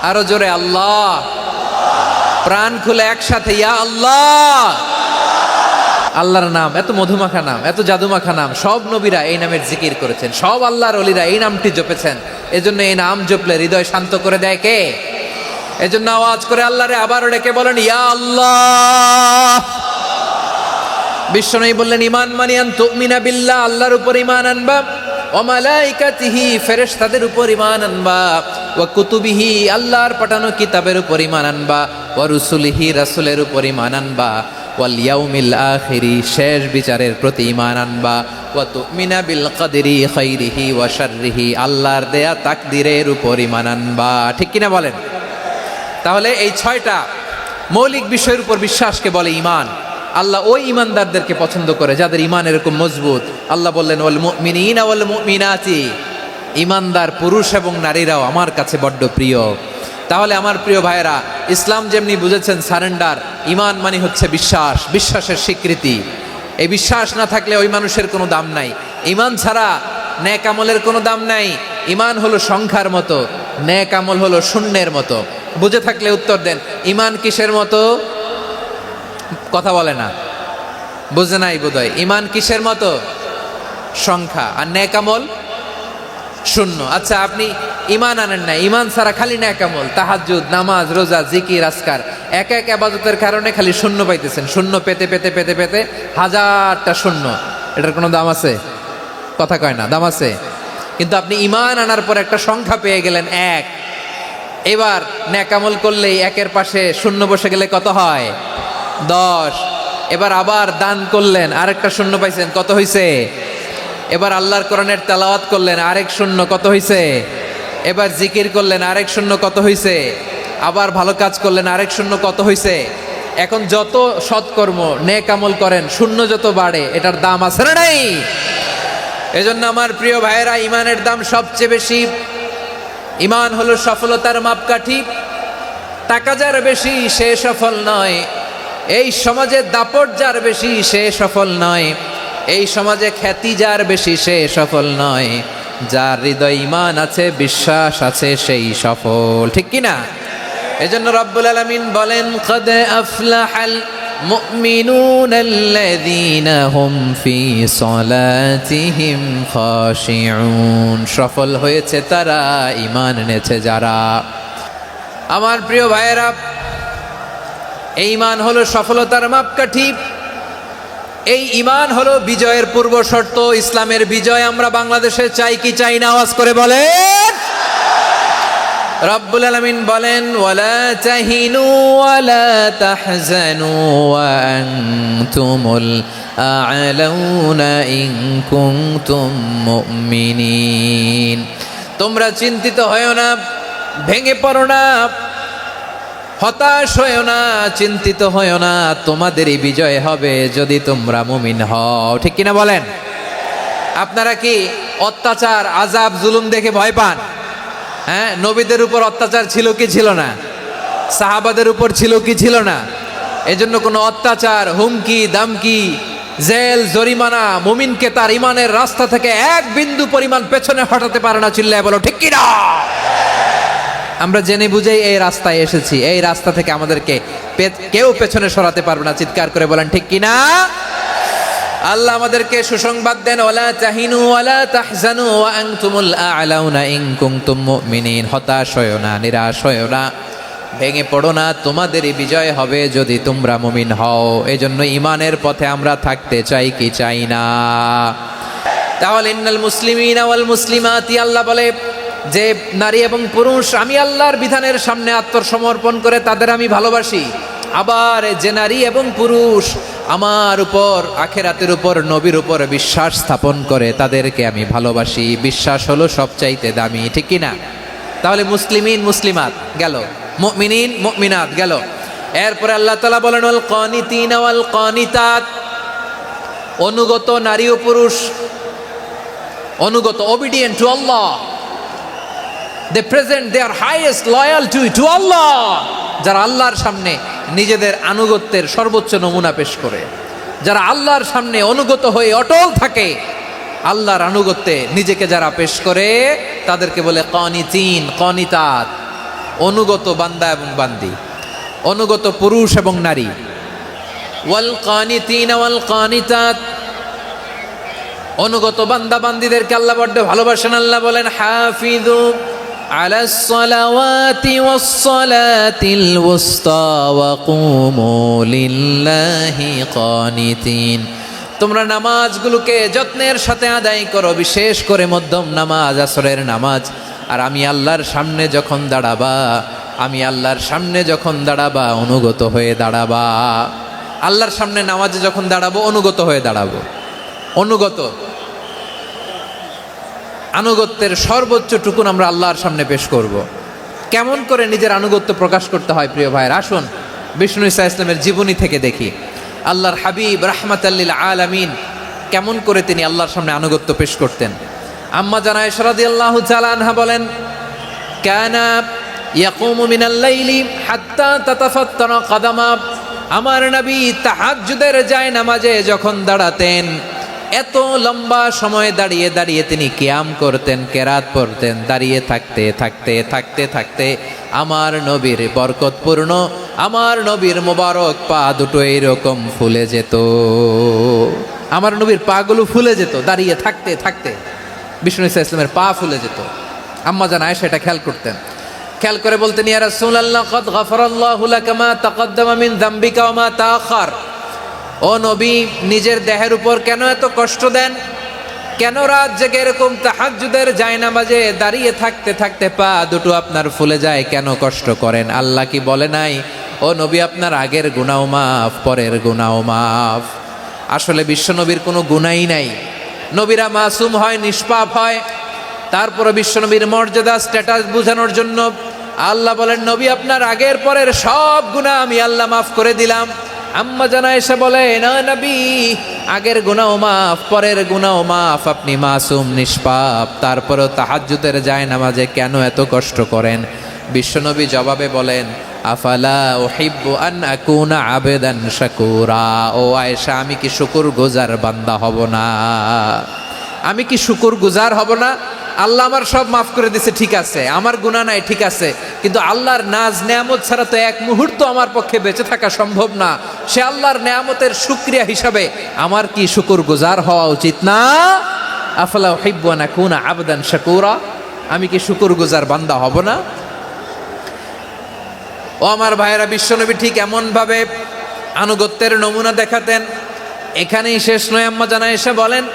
আরো জোরে আল্লাহ। প্রাণ খুলে একসাথে ইয়া আল্লাহ। আল্লাহর নাম এত মধুমাখা নাম, এত জাদুমাখা নাম। সব নবীরা এই নামের জিকির করেছেন, সব আল্লাহর ওলিরা এই নামটি জপেছেন। এজন্য এই নাম জপলে হৃদয় শান্ত করে দেয় কে? এজন্য আওয়াজ করে আল্লাহরে আবারও ডেকে বলেন ইয়া আল্লাহ। বিশ্বনবী বললেন, ঈমান মানে আন তুমিনা বিল্লাহ, আল্লাহর উপর ঈমান আনবা। ওয়া মালাইকাতিহি, ফেরেশতাদের উপর ঈমান আনবা। ওয়া কুতুবিহি, আল্লাহর পাঠানো কিতাবের উপর ঈমান আনবা। ওয়া রুসুলিহি, রাসূলের উপর ঈমান আনবা। ওয়াল ইয়াউমিল আখিরি, শেষ বিচারের প্রতি ঈমান আনবা। ওয়া তুমিনা বিল কদরি খাইরিহি ওয়া শাররিহি, আল্লাহর দেয়া তাকদীরের উপর ঈমান আনবা। ঠিক কিনা বলেন? তাহলে এই 6টা মৌলিক বিষয়ের উপর বিশ্বাসকে বলে ঈমান। আল্লাহ ওই ঈমানদারদেরকে পছন্দ করে যাদের ঈমান এরকম মজবুত। আল্লাহ বললেন, ওয়াল মুমিনিনা ওয়াল মুমিনাতি, ঈমানদার পুরুষ এবং নারীরাও আমার কাছে বড্ড প্রিয়। তাহলে আমার প্রিয় ভাইয়েরা, ইসলাম যেমনি বুঝেছেন সারেন্ডার, ঈমান মানে হচ্ছে বিশ্বাস, বিশ্বাসের স্বীকৃতি। এই বিশ্বাস না থাকলে ওই মানুষের কোনো দাম নাই। ঈমান ছাড়া নেক আমলের কোনো দাম নাই। ঈমান হলো সংখ্যার মতো, নেক আমল হলো শূন্যের মতো। বুঝে থাকলে উত্তর দেন, ঈমান কিসের মতো? কথা বলে না, বুঝে নাই বোধহয়। ঈমান কিসের মতো? সংখ্যা। আর নেক আমল শূন্য। আচ্ছা, আপনি ঈমান আনেন না, ঈমান ছাড়া খালি নেক আমল, তাহাজ্জুদ, নামাজ, রোজা, জিকির, আজকার, এক এক ইবাদতের কারণে খালি শূন্য পাইতেছেন। শূন্য পেতে পেতে পেতে পেতে হাজারটা শূন্য। এটার কোনো দাম আছে? কথা কয় না, দাম আছে। কিন্তু আপনি ঈমান আনার পর একটা সংখ্যা পেয়ে গেলেন, 1। এবার নেক আমল করলেই একের পাশে শূন্য বসে গেলে কত হয়? 10। এবার আবার দান করলেন, আরেকটা শূন্য পাইছেন, কত হইছে? এবার আল্লাহর কোরআনের তেলাওয়াত করলেন, আরেক শূন্য, কত হইছে? এবার জিকির করলেন, আরেক শূন্য, কত হইছে? আবার ভালো কাজ করলেন, আরেক শূন্য, কত হইছে? এখন যত সৎকর্ম নেক আমল করেন, শূন্য যত বাড়ে, এটার দাম আছে না নাই? এজন্য আমার প্রিয় ভাইয়েরা, ঈমানের দাম সবচেয়ে বেশি। ঈমান হলো সফলতার মাপকাঠি। টাকা যার বেশি সে সফল নয়, এই সমাজে দাপট যার বেশি সে সফল নয়, এই সমাজে খ্যাতি যার বেশি সে সফল নয়। যার হৃদয় ঈমান আছে, বিশ্বাস আছে, সেই সফল। ঠিক কিনা? এজন্য রব্বুল আলামিন বলেন, কদ আফলাহাল মুমিনুনাল্লাযীনা হুম ফি সলাতিহিম খাশিউন, সফল হয়েছে তারা, ঈমান এনেছে যারা। আমার প্রিয় ভাইয়েরা, এই ঈমান হলো সফলতার মাপকাঠি। এই ঈমান হলো বিজয়ের পূর্ব শর্ত। ইসলামের বিজয় আমরা বাংলাদেশে চাই কি চাই না? আওয়াজ করে বলেন। রব্বুল আলামিন বলেন, ওয়ালা তাহিনু ওয়ালা তাহজানু ওয়া আনতুমুল আ'লাউনা ইন কুনতুম মুমিনিন। তোমরা চিন্তিত হয়ো না, ভেঙে পড়ো না, হতাশ হয়ো না, চিন্তিত হয়ো না, তোমাদেরই বিজয় হবে যদি তোমরা মুমিন হও। ঠিক কিনা বলেন? আপনারা কি অত্যাচার, আযাব, জুলুম দেখে ভয় পান? হ্যাঁ, নবীদের উপর অত্যাচার ছিল কি ছিল না? সাহাবাদের উপর ছিল কি ছিল না? এজন্য কোনো অত্যাচার, হুমকি, দামকি, জেল, জরিমানা মুমিনকে তার ইমানের রাস্তা থেকে এক বিন্দু পরিমাণ পেছনে হটাতে পারে না। চিল্লায় বলো ঠিক কিনা? আমরা জেনে বুঝেই এই রাস্তায় এসেছি, এই রাস্তা থেকে আমাদেরকে কেউ পেছনে সরাতে পারবে না। চিৎকার করে বলেন ঠিক কিনা? আল্লাহ আমাদেরকে সুসংবাদ দেন, ওয়ালা তাহিনু ওয়ালা তাহজানু ওয়া আনতুমুল আ'লাউনা ইন কুনতুম মুমিনিন। হতাশ হয়ো না, নিরাশ হয়ো না, ভেঙে পড়ো না, তোমাদেরই বিজয় হবে যদি তোমরা মুমিন হও। এজন্য ইমানের পথে আমরা থাকতে চাই কি চাই না? তাহলে ইন্নাল মুসলিমিনা ওয়াল মুসলিমাতি, আল্লাহ বলে যে নারী এবং পুরুষ আমি আল্লাহর বিধানের সামনে আত্মসমর্পণ করে তাদের আমি ভালোবাসি। আবার যে নারী এবং পুরুষ আমার উপর, আখিরাতের উপর, নবীর উপর বিশ্বাস স্থাপন করে তাদেরকে আমি ভালোবাসি। বিশ্বাস হলো সবচাইতে দামি, ঠিক কিনা? তাহলে মুসলিমিন মুসলিমাত গেল, মুমিনিন মুমিনাত গেল। এরপরে আল্লাহ তাআলা বলেন ওয়াল কানিতিনা ওয়াল কানিতাত, অনুগত নারী ও পুরুষ, অনুগত, obedient to Allah, they present their highest loyalty to Allah, যারা আল্লাহর সামনে নিজেদের আনুগত্যের সর্বোচ্চ নমুনা পেশ করে, যারা আল্লাহর সামনে অনুগত হয়ে অটল থাকে, আল্লাহর আনুগত্যে নিজেকে যারা পেশ করে তাদেরকে বলে কানিতিন কানিতাত, অনুগত বান্দা এবং বান্দি, অনুগত পুরুষ এবং নারী। ওয়াল কানিতিন ওয়াল কানিতাত, অনুগত বান্দা বান্দিদেরকে আল্লাহ বড্ড ভালোবাসেন। আল্লাহ বলেন হাফিযু আলাস সালাওয়াতি ওয়াস সালাতিল ওয়ুসতা ওয়া কুমু লিল্লাহি কানিতিন, তোমরা নামাজগুলোকে যত্নের সাথে আদায় করো, বিশেষ করে মধ্যম নামাজ, আসরের নামাজ। আর আমি আল্লাহর সামনে যখন দাঁড়াবা, আমি আল্লাহর সামনে যখন দাঁড়াবা অনুগত হয়ে দাঁড়াবা। আল্লাহর সামনে নামাজে যখন দাঁড়াবো অনুগত হয়ে দাঁড়াবো। অনুগত, আনুগত্যের সর্বোচ্চ টুকুন আমরা আল্লাহর সামনে পেশ করব। কেমন করে নিজের আনুগত্য প্রকাশ করতে হয় প্রিয় ভাইয়ের, আসুন বিষ্ণু ঈসা ইসলামের জীবনী থেকে দেখি। আল্লাহর হাবিব রাহমাতাল লিল আলামিন কেমন করে তিনি আল্লাহর সামনে আনুগত্য পেশ করতেন। আম্মা জানা আয়েশা রাদিয়াল্লাহু তাআলা আনহা বলেন, কানা ইয়াকুমু মিনাল লাইলি হাত্তা তাতাফাত্তারা কদামা, আমার নবী তাহাজ্জুদের জায়নামাজে যখন দাঁড়াতেন এত লম্বা সময় দাঁড়িয়ে দাঁড়িয়ে তিনি কিয়াম করতেন, কেরাত পড়তেন। দাঁড়িয়ে থাকতে থাকতে থাকতে থাকতে আমার নবীর বরকতপূর্ণ, আমার নবীর মোবারক পা দুটো এইরকম ফুলে যেত। আমার নবীর পাগুলো ফুলে যেত দাঁড়িয়ে থাকতে থাকতে, বিষ্ণু ঈসা ইসলামের পা ফুলে যেত। আম্মা জান আয়েশা এটা খেয়াল করতেন। খেয়াল করে বলতেন, ইয়া রাসূলুল্লাহ কদ গফারাল্লাহু লাকা মা তাকদ্দামা মিন যামবিকা ওয়া মা তাআখার। ও নবী, নিজের দেহের উপর কেন এত কষ্ট দেন? কেন রাত জেগে এরকম তাহাজ্জুদের জায়নামাজে দাঁড়িয়ে থাকতে থাকতে পা দুটো আপনার ফুলে যায়? কেন কষ্ট করেন? আল্লাহ কি বলে নাই ও নবী আপনার আগের গুনাহ মাফ, পরের গুনাহ মাফ? আসলে বিশ্বনবীর কোনো গুনাই নাই। নবীরা মাসুম হয়, নিষ্পাপ হয়। তারপরে বিশ্বনবীর মর্যাদা, স্ট্যাটাস বোঝানোর জন্য আল্লাহ বলেন, নবী আপনার আগের পরের সব গুনাহ আমি আল্লাহ মাফ করে দিলাম। আম্মা জানা এসে বলে, না নবী, আগের গুনাহ মাফ, পরের গুনাহ মাফ, আপনি মাসুম, নিষ্পাপ, তারপরেও তাহাজ্জুদের জায়নামাজে কেন এত কষ্ট করেন? বিশ্বনবী জবাবে বলেন, আফালা উহিব্বু আন আকুনা আবেদান শাকুরা। ও আয়েশা, আমি কি শুকরগুজার বান্দা হব না? আমি কি শুকরগুজার হব না? আল্লাহ আমার সব মাফ করে দিয়েছে, ঠিক আছে, আমার গুনাহ নাই, ঠিক আছে, কিন্তু আল্লাহর নাজ নেয়ামত ছাড়া তো এক মুহূর্ত আমার পক্ষে বেঁচে থাকা সম্ভব না। সে আল্লাহর নেয়ামতের শুকরিয়া হিসাবে আমার কি শুকরগুজার হওয়া উচিত না? আফালা উহিব্বু আন আকুনা আবদান শাকুরা, আমি কি শুকরগুজার বান্দা হব না? ও আমার ভাইয়েরা, বিশ্বনবী ঠিক এমনভাবে আনুগত্যের নমুনা দেখাতেন। এখানেই শেষ নয়। আম্মা জানা এসে বলেন,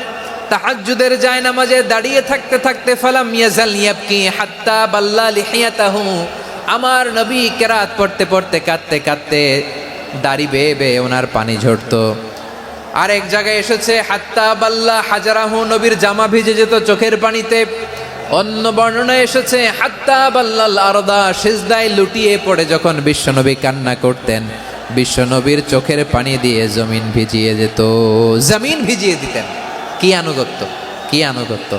তাহাজ্জুদের জায়নামাজে দাঁড়িয়ে থাকতে থাকতে ফালাম ইয়াজাল ইয়াবকি হাত্তা বাল্লা লিহিয়াতাহু, আমার নবী কেরাত পড়তে পড়তে কাঁদতে কাঁদতে দাড়ি বেয়ে বেয়ে ওনার পানি ঝরতো। আরেক জায়গায় এসেছে হাত্তা বাল্লা হাজারাহু, নবীর জামা ভিজে যেত চোখের পানিতে। অন্য বর্ণনায় এসেছে হাত্তা বাল্লাল আরদা, সিজদায় লুটিয়ে পড়ে যখন বিশ্বনবী কান্না করতেন, বিশ্বনবীর চোখের পানি দিয়ে জমিন ভিজিয়ে যেত, জমিন ভিজিয়ে দিতেন। কি আনুগত্য, কি আনুগত্য!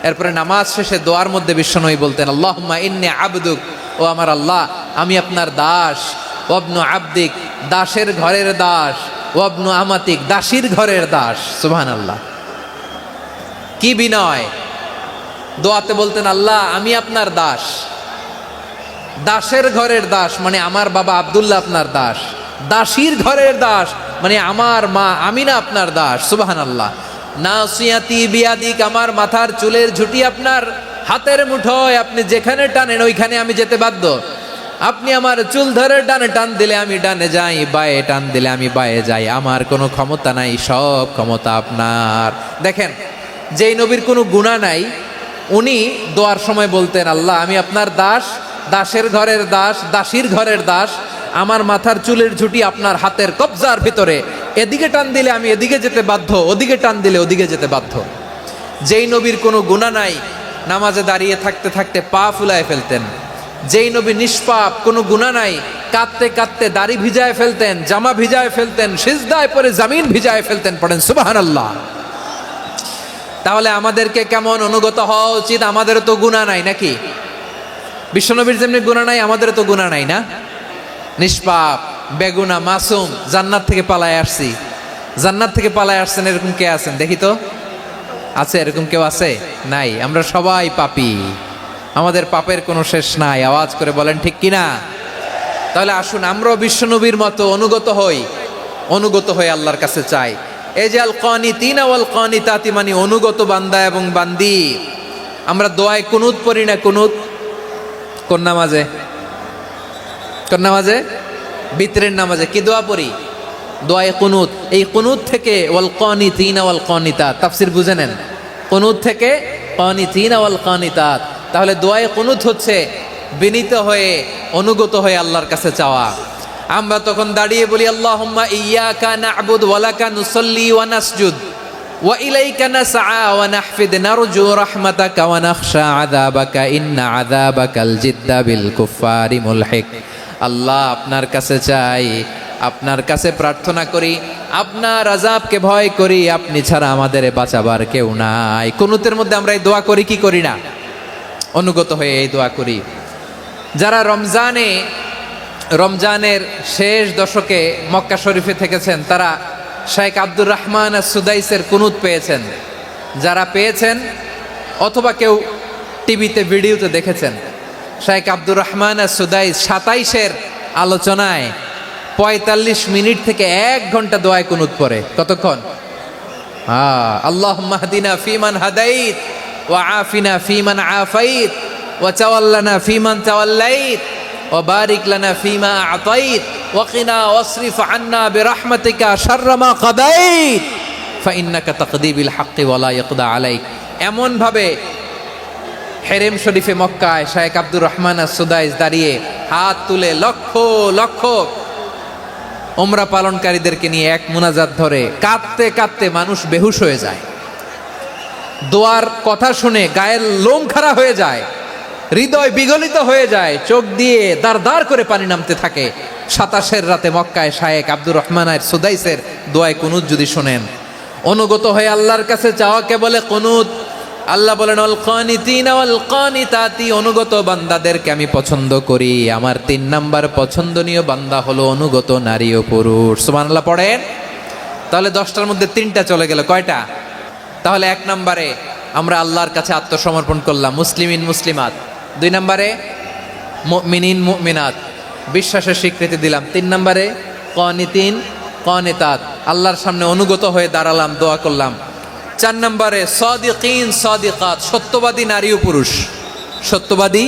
এরপরে নামাজ শেষে দোয়ার মধ্যে বিশ্বনবী বলতেন, আল্লাহুম্মা ইন্নী আবদুক, ও আমার আল্লাহ, আমি আপনার দাস, ওয়াবনু আবদিক, দাসের ঘরের দাস, ওয়াবনু আমাতিক, দাসীর ঘরের দাস। সুবহানাল্লাহ, কি বিনয়! দোয়াতে বলতেন, আল্লাহ আমি আপনার দাস। দাসের ঘরের দাস মানে আমার বাবা আব্দুল্লাহ আপনার দাস। দাসীর ঘরের দাস মানে আমার মা আমিনা আপনার দাস। সুবহানাল্লাহ। নাসিয়াতি বিয়াদিক, আমার মাথার চুলের ঝুঁটি আপনার হাতের মুঠোয়, আপনি যেখানে টানেন ওইখানে আমি যেতে বাধ্য। আপনি আমার চুল ধরে ডানে টান দিলে আমি ডানে যাই, বায়ে টান দিলে আমি বায়ে যাই। আমার কোনো ক্ষমতা নাই, সব ক্ষমতা আপনার। দেখেন, যেই নবীর কোনো গুনাহ নাই উনি দোয়ার সময় বলতেন, আল্লাহ আমি আপনার দাস, দাসের ঘরের দাস, দাসীর ঘরের দাস। আমার মাথার চুলের ঝুঁটি আপনার হাতের কবজার ভিতরে, এদিকে টান দিলে আমি এদিকে যেতে বাধ্য, ওদিকে টান দিলে ওদিকে যেতে বাধ্য। যেই নবীর কোনো গুনাহ নাই নামাজে দাঁড়িয়ে থাকতে থাকতে পা ফুলায় ফেলতেন। যেই নবী নিষ্পাপ, কোনো গুনাহ নাই, কাঁদতে কাঁদতে দাড়ি ভিজায় ফেলতেন, জামা ভিজায় ফেলতেন, সিজদায় পরে জমিন ভিজায় ফেলতেন। পড়েন সুবহানাল্লাহ। তাহলে আমাদেরকে কেমন অনুগত হওয়া উচিত? আমাদেরও তো গুনাহ নাই নাকি? বিশ্বনবীর যেমনি গুনাহ নাই আমাদেরও তো গুনাহ নাই না? নিষ্পাপ, বেগুনা, মাসুম, জান্নাত থেকে পালায় আসছি। জান্নাত থেকে পালায় আসছেন এরকম কে আছেন দেখি তো? আছে এরকম কেউ? আছে? নাই। আমরা সবাই পাপী, আমাদের পাপের কোনো শেষ নাই। আওয়াজ করে বলেন ঠিক কিনা? তাহলে আসুন আমরাও বিশ্বনবীর মতো অনুগত হই, অনুগত হয়ে আল্লাহর কাছে চাই। এই যে আল কানিতিনা ওয়াল কানিতাতি মানে অনুগত বান্দা এবং বান্দি। আমরা দোয়ায় কুনুত পড়ি না? কুনুত কোন নামাজে? কোন নামাজে? বিতরের নামাজে কি দোয়া পড়ি? দোয়ায়ে কুনুত। এই কুনুত থেকে ওয়াল কানিতিনা ওয়াল কানিতাত, তাফসীর বুঝে নেন। কুনুত থেকে কানিতিনা ওয়াল কানিতাত। তাহলে দোয়ায়ে কুনুত হচ্ছে বিনীত হয়ে, অনুগত হয়ে আল্লাহর কাছে চাওয়া। আমরা তখন দাঁড়িয়ে বলি, আল্লাহুম্মা ইয়্যাকা না'বুদু ওয়া লাকা নুসাল্লি ওয়া নাসজুদ ওয়া ইলাইকা নাসআ ওয়া নাহফিদ নারজু রাহমাতাকা ওয়া নাখশা আযাবাকা ইন্না আযাবাকাল জিদ্দা বিল কুফফারি মুলহিক। আল্লাহ আপনার কাছে চাই, আপনার কাছে প্রার্থনা করি, আপনার আযাবকে ভয় করি, আপনি ছাড়া আমাদের বাঁচাবার কেউ নাই। কুনুতের মধ্যে আমরা এই দোয়া করি কি করি না? অনুগত হয়ে এই দোয়া করি। যারা রমজানের শেষ দশকে মক্কা শরীফে থেকেছেন তারা শেখ আব্দুর রহমান সুদাইসের কুনুত পেয়েছেন। যারা পেয়েছেন অথবা কেউ টিভিতে ভিডিওতে দেখেছেন, শেখ আব্দুর রহমান সুদাইস 27-এর আলোচনায় 45 মিনিট থেকে 1 ঘন্টা দোয়ায় কুনুত পড়ে। কতক্ষণ? আল্লাহুম্মা হদিনা ফিমান হাদাইত ওয়া আফিনা ফিমান আফাইত ওয়া তাওয়াল্লানা ফিমান তাওয়াল্লাইত ওয়া বারিক লানা ফিমা আতাইত ওয়া কিনা ওয়াসরিফ আন্না বিরহমাতিকা শাররা মা কাদাইত ফাইন্নাকা তাকদি বিল হাক্কি ওয়া লা ইয়াকদা আলাইক। এমন ভাবে হেরেম শরীফে মক্কায় শেখ আব্দুর রহমান সুদাইস দাঁড়িয়ে হাত তুলে লক্ষ লক্ষ উমরা পালনকারীদেরকে নিয়ে এক মুনাজাত ধরে কাঁদতে কাঁদতে মানুষ বেহুশ হয়ে যায়। দোয়ার কথা শুনে গায়ের লোম খাড়া হয়ে যায়, হৃদয় বিগলিত হয়ে যায়, চোখ দিয়ে দাঁড় দাঁড় করে পানি নামতে থাকে। 27-এর রাতে মক্কায় শেখ আব্দুর রহমান সুদাইসের দোয়ায় কুনুত যদি শোনেন, অনুগত হয়ে আল্লাহর কাছে চাওয়াকে বলে কুনুত। আল্লাহ বলেন আল কানিতিনা ওয়াল কানিতাতি, অনুগত বান্দাদেরকে আমি পছন্দ করি। আমার 3 নাম্বার পছন্দনীয় বান্দা হলো অনুগত নারী ও পুরুষ। সুবহানাল্লাহ পড়েন। তাহলে 10টার মধ্যে 3টা চলে গেল। কয়টা? তাহলে 1 নম্বরে আমরা আল্লাহর কাছে আত্মসমর্পণ করলাম, মুসলিমিন মুসলিমাত। 2 নম্বরে মুমিনিন মুমিনাত, বিশ্বাসের স্বীকৃতি দিলাম। 3 নম্বরে কানিতিন কানিতাত, আল্লাহর সামনে অনুগত হয়ে দাঁড়ালাম, দোয়া করলাম। 4 নম্বরে সাদিকিন সাদিকাত, সত্যবাদী নারী ও পুরুষ। সত্যবাদী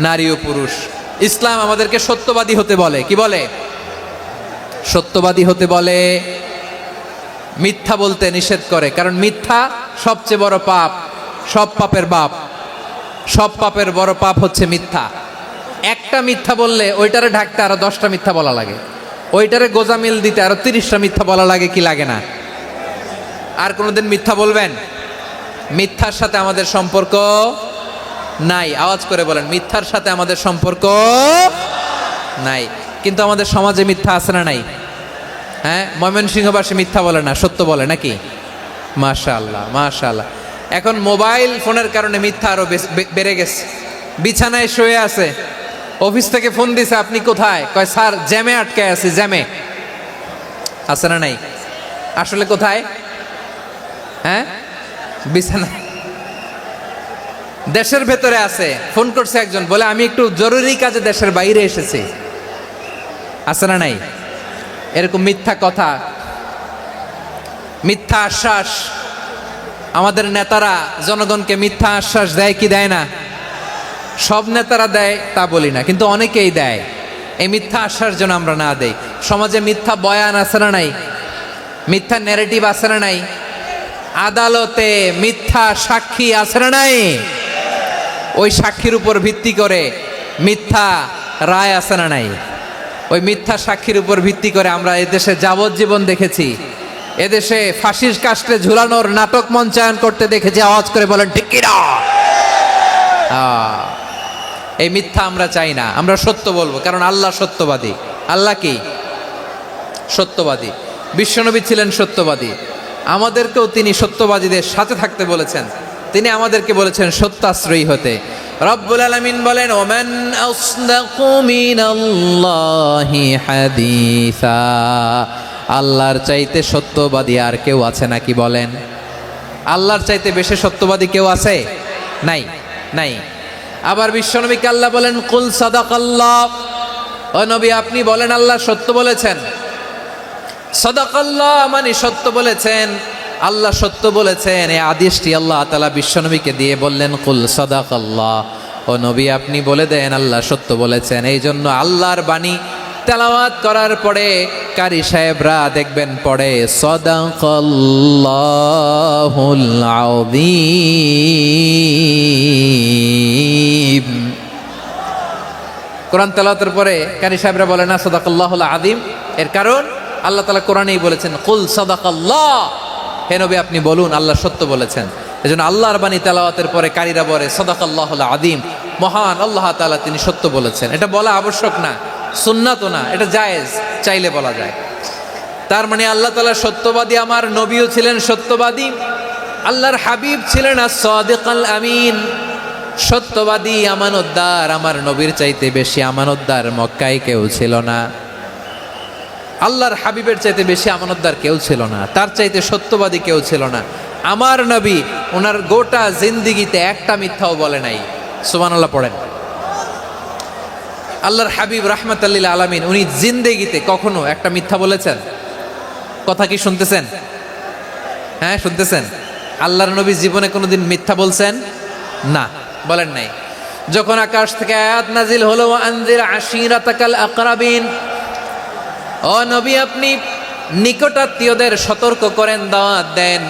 নারী ও পুরুষ। ইসলাম আমাদেরকে সত্যবাদী হতে বলে। কি বলে? সত্যবাদী হতে বলে, মিথ্যা বলতে নিষেধ করে। কারণ মিথ্যা সবচেয়ে বড় পাপ, সব পাপের বাপ। সব পাপের বড় পাপ হচ্ছে মিথ্যা। একটা মিথ্যা বললে ওইটারে ঢাকতে আরো 10টা মিথ্যা বলা লাগে, ওইটারে গোজামিল দিতে আরো 30টা মিথ্যা বলা লাগে। কি লাগে না? আর কোনোদিন মিথ্যা বলবেন? মিথ্যার সাথে আমাদের সম্পর্ক নাই। আওয়াজ করে বলেন, মিথ্যার সাথে আমাদের সম্পর্ক নাই। কিন্তু আমাদের সমাজে মিথ্যা আছে না নাই? হ্যাঁ, ময়মনসিংহবাসী মিথ্যা বলে না, সত্য বলে নাকি? মাশাআল্লাহ মাশাআল্লাহ। এখন মোবাইল ফোনের কারণে মিথ্যা আরো বেড়ে গেছে। বিছানায় শুয়ে আছে, অফিস থেকে ফোন দিছে, আপনি কোথায়? কয় স্যার জ্যামে আটকে আছি, জ্যামে। আছে না নাই? আসলে কোথায়? হ্যাঁ, বিছানা। দেশের ভেতরে আছে। ফোন করছে একজন, বলে আমি একটু জরুরি কাজে দেশের বাইরে এসেছি। আছে না নাই? এরকম মিথ্যা কথা, মিথ্যা আশ্বাস। আমাদের নেতারা জনগণকে মিথ্যা আশ্বাস দেয় কি দেয় না? সব নেতারা দেয় তা বলি না, কিন্তু অনেকেই দেয়। এই মিথ্যা আশ্বাস যেন আমরা না দেই। সমাজে মিথ্যা বয়ান আছে না নাই? মিথ্যা ন্যারেটিভ আছে না নাই? আদালতে মিথ্যা সাক্ষী আছে না নাই? ওই সাক্ষীর উপর ভিত্তি করে মিথ্যা রায় আছে না নাই? ওই মিথ্যা সাক্ষীর উপর ভিত্তি করে আমরা এদেশে যাবজ্জীবন দেখেছি, এদেশে ফাঁসির কাস্টে ঝুলানোর নাটক মঞ্চায়ন করতে দেখেছি। আওয়াজ করে বলেন ঠিক কিনা? এই মিথ্যা আমরা চাই না, আমরা সত্য বলবো, কারণ আল্লাহ সত্যবাদী। আল্লাহ কি? সত্যবাদী। বিশ্বনবী ছিলেন সত্যবাদী, আমাদেরকেও তিনি সত্যবাদীদের সাথে থাকতে বলেছেন। তিনি আমাদেরকে বলেছেন সত্যাশ্রয়ী হতে। রব্বুল আলামিন বলেন, ওমান আসদাকু মিনাল্লাহি হাদিসা। আল্লাহর চাইতে সত্যবাদী আর কেউ আছে নাকি বলেন? আল্লাহর চাইতে বেশি সত্যবাদী কেউ আছে? নাই, নাই। আবার বিশ্বনবীকে আল্লাহ বলেন, কুল সাদাকাল্লাহ। ও নবী, আপনি বলেন আল্লাহ সত্য বলেছেন। সাদাকাল্লাহ মানে সত্য বলেছেন, আল্লাহ সত্য বলেছেন। এই আদেশটি আল্লাহ তাআলা বিশ্বনবীকে দিয়ে বললেন, কুল সাদাকাল্লাহ। ও নবী, আপনি বলে দেন আল্লাহ সত্য বলেছেন। এই জন্য আল্লাহর বাণী তেলাওয়াত করার পরে কারি সাহেবরা দেখবেন পড়ে সাদাকাল্লাহুল আযীম। কোরআন তেলাওয়াতের পরে কারি সাহেবরা বলে না সাদাকাল্লাহুল আযীম। এর কারণ আল্লাহ তাআলা কোরআনেই বলেছেন, কুল সাদাকাল্লাহ। হে নবী, আপনি বলুন আল্লাহ সত্য বলেছেন। এজন্য আল্লাহর বাণী তেলাওয়াতের পরে কারীরা বলে সাদাকাল্লাহুল আযীম, মহান আল্লাহ তাআলা তিনি সত্য বলেছেন। এটা বলা আবশ্যক না, সুন্নাতও না, এটা জায়েজ, চাইলে বলা যায়। তার মানে আল্লাহ তাআলা সত্যবাদী, আমার নবীও ছিলেন সত্যবাদী, আল্লাহর হাবিব ছিলেন as-সাদিকাল আমিন, সত্যবাদী, আমানতদার। আমার নবীর চাইতে বেশি আমানতদার মক্কায় কেউ ছিল না, আল্লাহর হাবিবের চাইতে বেশি আমানতদার কেউ ছিল না, তার চাইতে সত্যবাদী কেউ ছিল না। আমার নবী ওনার গোটা জিন্দিগিতে একটা মিথ্যাও বলে নাই। সুবহানাল্লাহ পড়েন। আল্লাহর হাবিব রাহমাতাল লিল আলামিন উনি জিন্দেগিতে কখনো একটা মিথ্যা বলেছেন? কথা কি শুনতেছেন? হ্যাঁ, শুনতেছেন? আল্লাহর নবী জীবনে কোনোদিন মিথ্যা বলছেন? না, বলেন নাই। যখন আকাশ থেকে আয়াত নাজিল হলো, আনজির আশিরাতাকাল আকরাবিন, ও নবী আপনি নিকটাত্মীয়দের সতর্ক করেন, দাওয়াত দেন।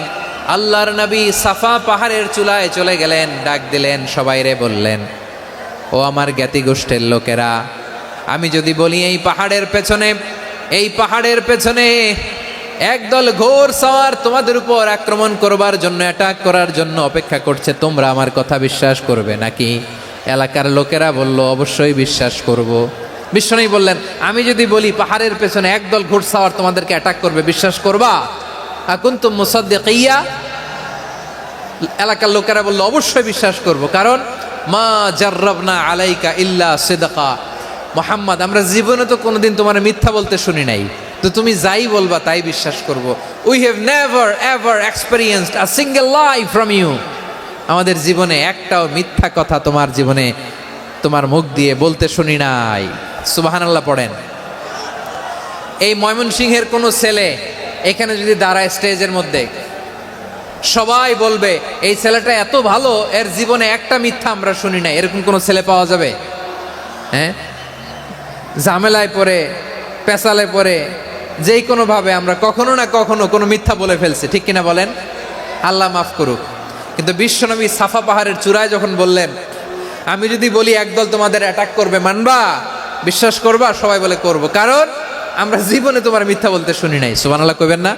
আল্লাহর নবী সাফা পাহাড়ের চূড়ায় চলে গেলেন, ডাক দিলেন, সবাইরে বললেন, ও আমার জ্ঞাতি গোষ্ঠীর লোকেরা, আমি যদি বলি এই পাহাড়ের পেছনে একদল ঘোর সওয়ার তোমাদের উপর আক্রমণ করবার জন্য, অ্যাটাক করার জন্য অপেক্ষা করছে, তোমরা আমার কথা বিশ্বাস করবে নাকি? এলাকার লোকেরা বলল, অবশ্যই বিশ্বাস করব। বিশ্বনবী বললেন, আমি যদি বলি পাহাড়ের পেছনে একদল ঘোড়সাওয়ার তোমাদেরকে অ্যাটাক করবে, বিশ্বাস করবা? আকুনতুম মুসাদ্দিকিয়া? এলাকার লোকেরা বলল, অবশ্যই বিশ্বাস করব, কারণ মা জাররাবনা আলাইকা ইল্লা সিদকা। মুহাম্মদ, আমরা জীবনে তো কোনোদিন তোমার মিথ্যা বলতে শুনি নাই, তো তুমি যাই বলবা তাই বিশ্বাস করব। We have never ever experienced a single lie from you. আমাদের জীবনে একটাও মিথ্যা কথা তোমার জীবনে, তোমার মুখ দিয়ে বলতে শুনি নাই। সুবহানাল্লাহ পড়েন। এই ময়মনসিংহের কোনো ছেলে এখানে যদি দাঁড়ায় স্টেজের মধ্যে, সবাই বলবে এই ছেলেটা এত ভালো, এর জীবনে একটা মিথ্যা আমরা শুনি নাই। এরকম কোনো ছেলে পাওয়া যাবে? হ্যাঁ, ঝামেলায় পড়ে, পেশালে পড়ে, যেই কোনোভাবে আমরা কখনো না কখনো কোনো মিথ্যা বলে ফেলছি, ঠিক কিনা বলেন? আল্লাহ মাফ করুক। কিন্তু বিশ্বনবী সাফা পাহাড়ের চূড়ায় যখন বললেন, আমি যদি বলি একদল তোমাদের অ্যাটাক করবে, মানবা? বিশ্বাস করবা? সবাই বলে করব, কারণ আমরা জীবনে তোমার মিথ্যা বলতে শুনি নাই। সুবহানাল্লাহ কইবেন না?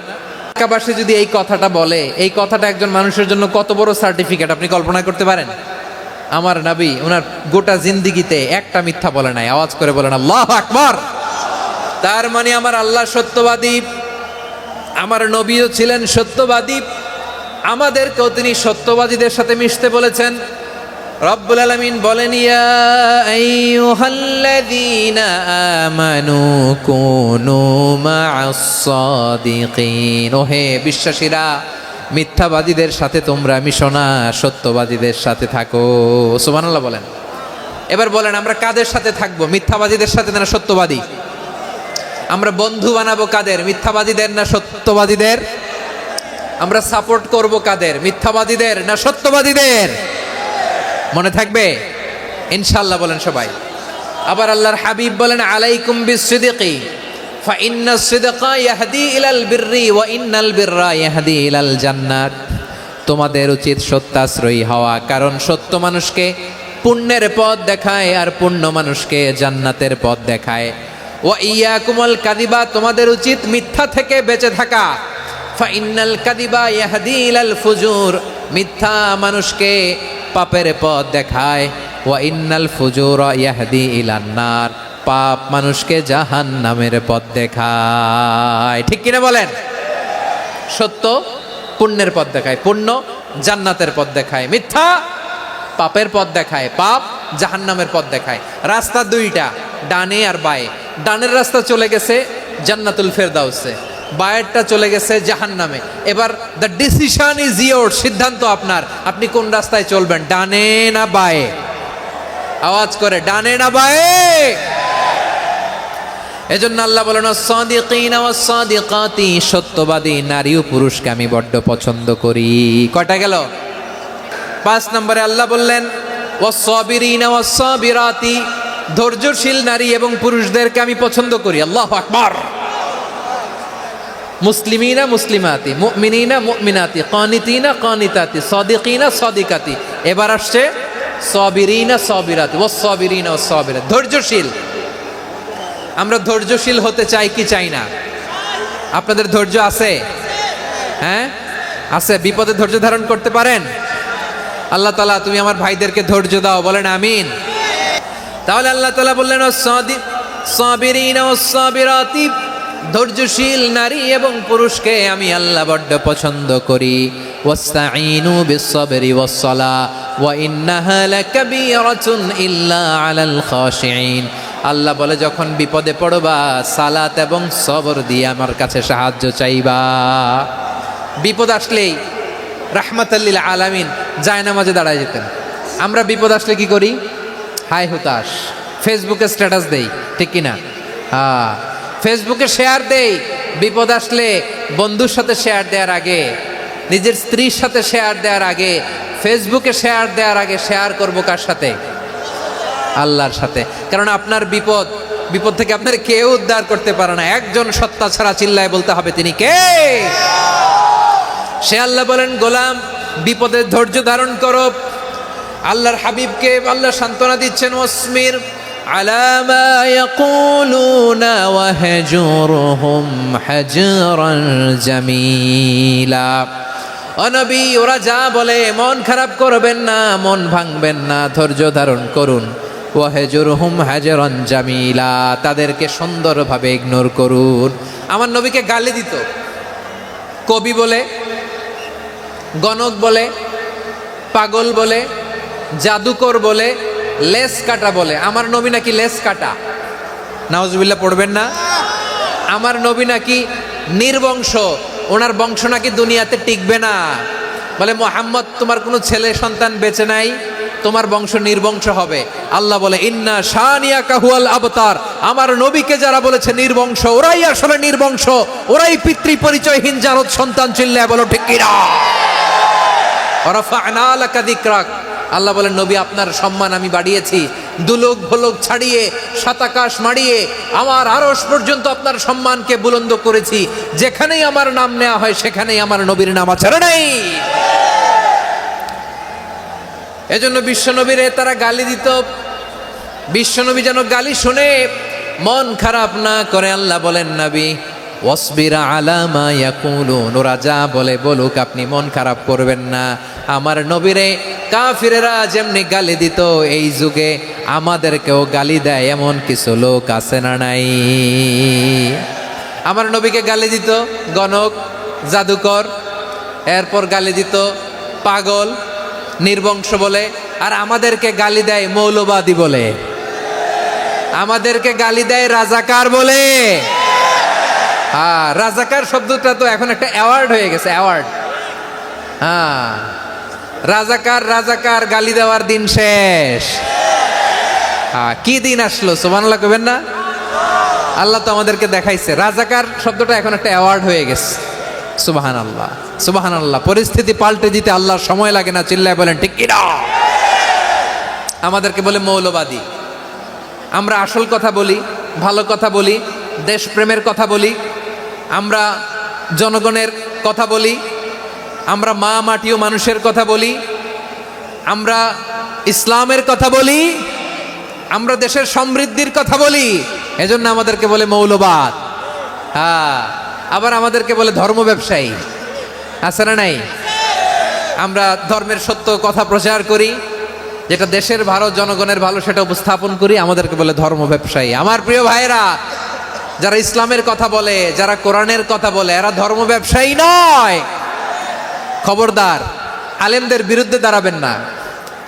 মক্কাবাসী যদি এই কথাটা বলে, এই কথাটা একজন মানুষের জন্য কত বড় সার্টিফিকেট আপনি কল্পনা করতে পারেন? আমার নবী ওনার গোটা জিন্দিগিতে একটা মিথ্যা বলে নাই। আওয়াজ করে বলেন আল্লাহু আকবার। তার মানে আমার আল্লাহ সত্যবাদী, আমার নবীও ছিলেন সত্যবাদী, আমাদেরকেও তিনি সত্যবাদীদের সাথে মিশতে বলেছেন। রব্বুল আলামিন বলেন, ইয়া আইয়ুহাল্লাযীনা আমানু কুনু মা'আস সাদিকিন। ওহে বিশ্বাসীরা, মিথ্যাবাদীদের সাথে তোমরা মিশো না, সত্যবাদীদের সাথে থাকো। সুবহানাল্লাহ বলেন। এবার বলেন, আমরা কাদের সাথে থাকবো? মিথ্যাবাদীদের সাথে না সত্যবাদী? আমরা বন্ধু বানাবো কাদের? মিথ্যাবাদীদের না সত্যবাদীদের? আমরা সাপোর্ট করব কাদের? মিথ্যাবাদীদের না সত্যবাদীদের? মনে থাকবে ইনশাআল্লাহ বলেন সবাই। আবার আল্লাহর হাবিব বলেন, আলাইকুম বিসসিদকি ফাইন্নাস সিদকা ইয়াহদি ইলাল বিররি ওয়া ইন্নাল বিররা ইয়াহদি ইলাল জান্নাত। তোমাদের উচিত সত্যাশ্রয়ী হওয়া, কারণ সত্য মানুষকে পুণ্যের পথ দেখায় আর পুণ্য মানুষকে জান্নাতের পথ দেখায়। ওয়া ইয়াকুমুল কাযিবা, তোমাদের উচিত মিথ্যা থেকে বেঁচে থাকা। ফাইন্নাল কাযিবা ইয়াহদি ইলাল ফুজুর, মিথ্যা মানুষকে পাপের পথ দেখায়। ওয়া ইন্নাল ফুজুরা ইয়াহদি ইলান নার, পাপ মানুষকে জাহান্নামের পথ দেখায়। ঠিক কিনা বলেন? সত্য পুণ্যের পথ দেখায়, পুণ্য জান্নাতের পথ দেখায়, মিথ্যা পাপের পথ দেখায়, পাপ জাহান্নামের পথ দেখায়। রাস্তা দুইটা, ডানে আর বায়ে। ডানের রাস্তা চলে গেছে জান্নাতুল ফেরদাউসে, বায়েরটা চলে গেছে জাহান্নামে। এবার দ্য ডিসিশন ইজ ইয়োর, সিদ্ধান্ত আপনার, আপনি কোন রাস্তায় চলবেন, ডানে না বায়ে? আওয়াজ করে, ডানে না বায়ে? এজন্য আল্লাহ বলেন, সাদিকিনা ওয়াস সাদিকাতি, সত্যবাদী নারী ও পুরুষকে আমি বড্ড পছন্দ করি। কয়টা গেল? 5 নম্বরে আল্লাহ বললেন, ওয়াস সাবিরিনা ওয়াস সাবিরাতি, ধৈর্যশীল নারী এবং পুরুষদেরকে আমি পছন্দ করি। আল্লাহু আকবার। মুসলিমিনা মুসলিমাতি, মুমিনিনা মুমিনাতি, কানিতিনা কানিতাতি, সাদিকিনা সাদিকাতি। এবার আসছে সাবিরিনা সাবিরাতি, ওয়াস সাবিরিনা ওয়াস সাবিরাত, ধৈর্যশীল। আমরা ধৈর্যশীল হতে চাই কি চাই না? আপনাদের ধৈর্য আছে? হ্যাঁ আছে। বিপদে ধৈর্য ধারণ করতে পারেন? আল্লাহ তাআলা তুমি আমার ভাইদেরকে ধৈর্য দাও, বলেন আমিন। তাহলে আল্লাহ তাআলা বললেন, সাবিরিনা ওয়াস সাবিরাতি, ধৈর্যশীল নারী এবং পুরুষকে আমি আল্লাহ বড্ড পছন্দ করি। ওয়াস্তাঈনু বিস-সাবরি ওয়াস-সালাহ ওয়া ইন্নাহা লাকাবীরাতুন ইল্লা আলাল খাশিঈন। আল্লাহ বলে, যখন বিপদে পড়বা সালাত এবং সবর দিয়ে আমার কাছে সাহায্য চাইবা। বিপদ আসলেই রাহমাতাল লিল আলামিন জায়নামাজে দাঁড়ায় যেতেন। আমরা বিপদ আসলে কি করি? হাই হুতাশ, ফেসবুকে স্ট্যাটাস দেই, ঠিক কিনা? হ্যাঁ, ফেসবুকে শেয়ার দেই। বিপদ আসলে বন্ধুর সাথে শেয়ার দেওয়ার আগে, নিজের স্ত্রীর সাথে শেয়ার দেওয়ার আগে, ফেসবুকে শেয়ার দেওয়ার আগে শেয়ার করবো কার সাথে? আল্লাহর সাথে। কারণ আপনার বিপদ থেকে আপনার কেউ উদ্ধার করতে পারে না, একজন সত্তা ছাড়া। চিল্লায় বলতে হবে, তিনি কে? সে আল্লাহ। বলেন, গোলাম বিপদে ধৈর্য ধারণ করো। আল্লাহর হাবিবকে আল্লাহ সান্ত্বনা দিচ্ছেন, ওয়াসমির আলা মা ইয়াকুলুনা ওয়াহজুরহুম হাজরান জামিলা। ও নবী, ওরা যা বলে মন খারাপ করবেন না, মন ভাঙবেন না, ধৈর্য ধারণ করুন। ওয়াহজুরহুম হাজরান জামিলা, তাদেরকে সুন্দরভাবে ইগনোর করুন। আমার নবীকে গালি দিত কবি বলে, গণক বলে, পাগল বলে, জাদুকর বলে, লেস কাটা বলে। আমার নবী নাকি লেস কাটা, নাউজুবিল্লাহ পড়বেন না। আমার নবী নাকি নির্বংশ, ওনার বংশ নাকি দুনিয়াতে টিকবে না। বলে, মুহাম্মদ তোমার কোনো ছেলে সন্তান বেঁচে নাই, তোমার বংশ নির্বংশ হবে। আল্লাহ বলে, ইন্না শানিয়াকা হুয়াল আবতার। আমার নবীকে যারা বলেছে নির্বংশ, ওরাই আসলে নির্বংশ, ওরাই পিতৃ পরিচয়হীন জারদ সন্তান। চিল্লায় বলো ঠিক কিনা? রাফা'না লাকা যিকরাক। আল্লাহ বলেন, নবী আপনার সম্মান আমি বাড়িয়েছি, দুলোক ভোলোক ছাড়িয়ে, সাতাকাশ মাড়িয়ে আমার আরশ পর্যন্ত আপনার সম্মানকে বুলন্দ করেছি। যেখানেই আমার নাম নেওয়া হয় সেখানেই আমার নবীর নাম আছে, নাই? এজন্য বিশ্বনবীরে তারা গালি দিত। বিশ্বনবী যেন গালি শুনে মন খারাপ না করে, আল্লাহ বলেন, নবী ওয়াসবির আলা মা ইয়াকুলুন, ওরা যা বলে বলুক, আপনি মন খারাপ করবেন না। আমার নবীরে কাফিরেরা যেমনি গালি দিত, এই যুগে আমাদেরকেও গালি দেয় এমন কিছু লোক আছে না নাই? আমার নবীকে গালি দিত গণক, জাদুকর, এরপর গালি দিত পাগল, নির্বংশ বলে। আর আমাদেরকে গালি দেয় মৌলবাদী বলে, আমাদেরকে গালি দেয় রাজাকার বলে। হ্যাঁ, রাজাকার শব্দটা তো এখন একটা অ্যাওয়ার্ড হয়ে গেছে, অ্যাওয়ার্ড। হ্যাঁ, রাজাকার রাজাকার গালি দেওয়ার দিন শেষ। হ্যাঁ, কি দিন আসলো সুবহানাল্লাহ কইবেন না? আল্লাহ তো আমাদেরকে দেখাইছে, রাজাকার শব্দটা এখন একটা অ্যাওয়ার্ড হয়ে গেছে। সুবহানাল্লাহ, সুবহানাল্লাহ। পরিস্থিতি পাল্টে দিতে আল্লাহর সময় লাগে না, চিল্লায় বলেন ঠিক কি না? আমাদেরকে বলে মৌলবাদী। আমরা আসল কথা বলি, ভালো কথা বলি, দেশপ্রেমের কথা বলি, আমরা জনগণের কথা বলি, আমরা মা মাটি ও মানুষের কথা বলি, আমরা ইসলামের কথা বলি, আমরা দেশের সমৃদ্ধির কথা বলি, এজন্য আমাদেরকে বলে মৌলবাদ। হ্যাঁ, আবার আমাদেরকে বলে ধর্ম ব্যবসায়ী, আছে না নাই? আমরা ধর্মের সত্য কথা প্রচার করি, যেটা দেশের ভালো জনগণের ভালো সেটা উপস্থাপন করি, আমাদেরকে বলে ধর্ম ব্যবসায়ী। আমার প্রিয় ভাইরা, যারা ইসলামের কথা বলে, যারা কোরআনের কথা বলে, এরা ধর্ম ব্যবসায়ী নয়। খবরদার, আলেমদের বিরুদ্ধে দাঁড়াবেন না।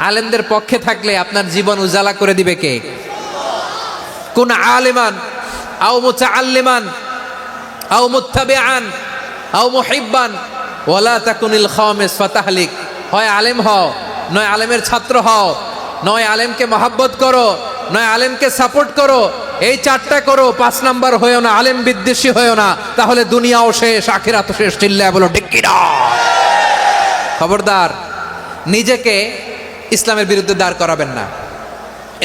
আলেমদের পক্ষে থাকলে আপনার জীবন উজালা করে দিবে কে? কোন আলেমান আও মুতাআল্লিমান আও মুত্তাবিআন আও মুহিব্বান ওয়ালা তাকুনিল খামিস ফাতাহলিক। হয় আলেম হও, নয় আলেমের ছাত্র হও, নয় আলেমকে মহাব্বত করো, নয় আলেমকে সাপোর্ট করো। এই চারটা করো, 5 নাম্বার হয়েও না, আলেম বিদ্বেষী হয়েও না, তাহলে দুনিয়াও শেষ, আখিরাতও শেষ। চিল্লায় বলো ঠিক কি না? খবরদার, নিজেকে ইসলামের বিরুদ্ধে দাঁড় করাবেন না।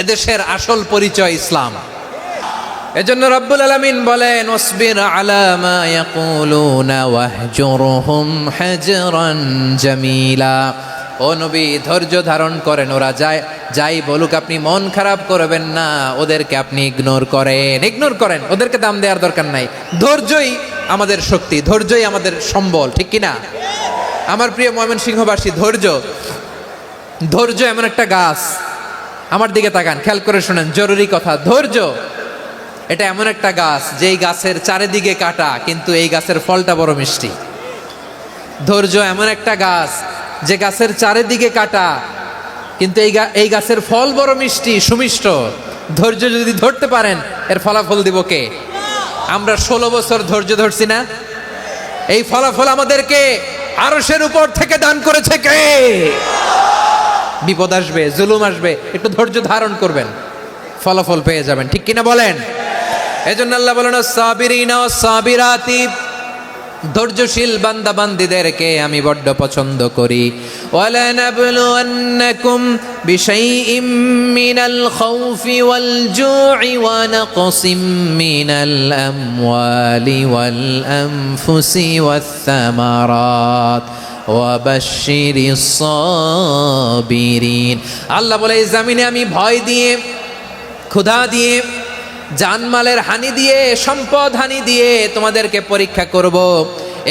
এদেশের আসল পরিচয় ইসলাম। এজন্য রব্বুল আলামিন বলেন, ওয়াসবির আলা মা ইয়াকুলুনা ওয়াহজুরহুম হাজরান জামিলা। ও নবী, ধৈর্য ধারণ করেন, ওরা যাই বলুক আপনি মন খারাপ করবেন না, ওদেরকে আপনি ইগনোর করেন, ওদেরকে দাম দেওয়ার দরকার নাই। ধৈর্যই আমাদের শক্তি, ধৈর্যই আমাদের সম্বল, ঠিক কিনা? আমার প্রিয় ময়মনসিংহবাসী, ধৈর্য এমন একটা গাছ। আমার দিকে তাকান, খেয়াল করে শোনেন, জরুরি কথা। ধৈর্য এটা এমন একটা গাছ, যেই গাছের চারিদিকে কাটা, কিন্তু এই গাছের ফলটা বড় মিষ্টি। ধৈর্য এমন একটা গাছ, যে গাছের চারিদিকে কাটা, কিন্তু এই গাছের ফল বড় মিষ্টি, সুমিষ্ট। ধৈর্য যদি ধরতে পারেন, এর ফলাফল দিব কে? আমরা 16 বছর ধৈর্য ধরছি না? এই ফলাফল আমাদেরকে আরশের উপর থেকে দান করেছে কে? বিপদ আসবে, জুলুম আসবে, একটু ধৈর্য ধারণ করবেন, ফলাফল পেয়ে যাবেন, ঠিক কিনা বলেন? এজন্য আল্লাহ বলেন, সাবিরিনা সাবিরাতি, ধৈর্যশীল বান্দা বান্দীদেরকে আমি বড্ড পছন্দ করি। ওয়ালা নাবলুয়ান্নাকুম বিশাইইম মিনাল খাউফি ওয়াল জু'i ওয়া নাকসিম মিনাল আমওয়ালি ওয়াল আনফুসি ওয়াস সামারাত ওয়া বাশশিরিস সাবিরিন। আল্লাহ বলে, এই জমিনে আমি ভয় দিয়ে, ক্ষুধা দিয়ে, জানমালের হানি দিয়ে, সম্পদ হানি দিয়ে তোমাদেরকে পরীক্ষা করব।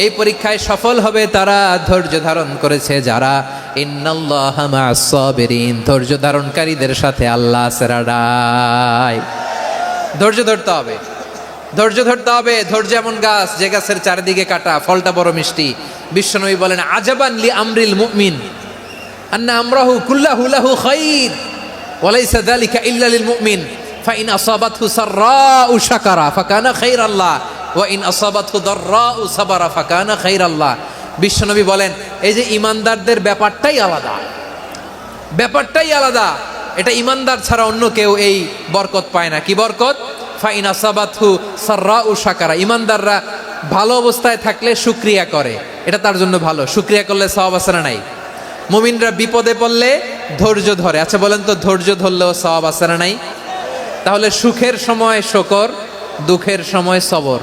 এই পরীক্ষায় সফল হবে তারা, ধৈর্য ধারণ করেছে যারা। ইন্নাল্লাহা মা'আস সাবিরিন, ধৈর্য ধারণকারীদের সাথে আল্লাহ আছে। ধৈর্য ধরতে হবে, ধৈর্য ধরতে হবে। ধৈর্য এমন গাছ, যে গাছের চারিদিকে কাটা, ফলটা বড় মিষ্টি। বিশ্বনবী বলেন, আজাবান লি আমরিল মুমিন আন্না আমরাহু কুল্লাহু লাহু খাইর ওয়া লাইসা যালিকা ইল্লা লিল মুমিন ফাইন আসাবাতহু সাররাউ শাকারা ফাকানা খাইরাল্লাহ ওয়া ইন আসাবাতহু দাররাউ সাবারা ফাকানা খাইরাল্লাহ। বিশ্বনবী বলেন, এই যে ইমানদারদের ব্যাপারটাই আলাদা, ব্যাপারটাই আলাদা। এটা ইমানদার ছাড়া অন্য কেউ এই বরকত পায় না। কি বরকত? ফাইন আসাবাতহু সাররাউ শাকারা। ইমানদাররা ভালো অবস্থায় থাকলে শুকরিয়া করে, এটা তার জন্য ভালো। শুকরিয়া করলে সওয়াব আছে না নাই? মুমিনরা বিপদে পড়লে ধৈর্য ধরে। আচ্ছা বলেন তো, ধৈর্য ধরলেও সওয়াব আছে না নাই? তাহলে সুখের সময় শুকর, দুঃখের সময় সবর,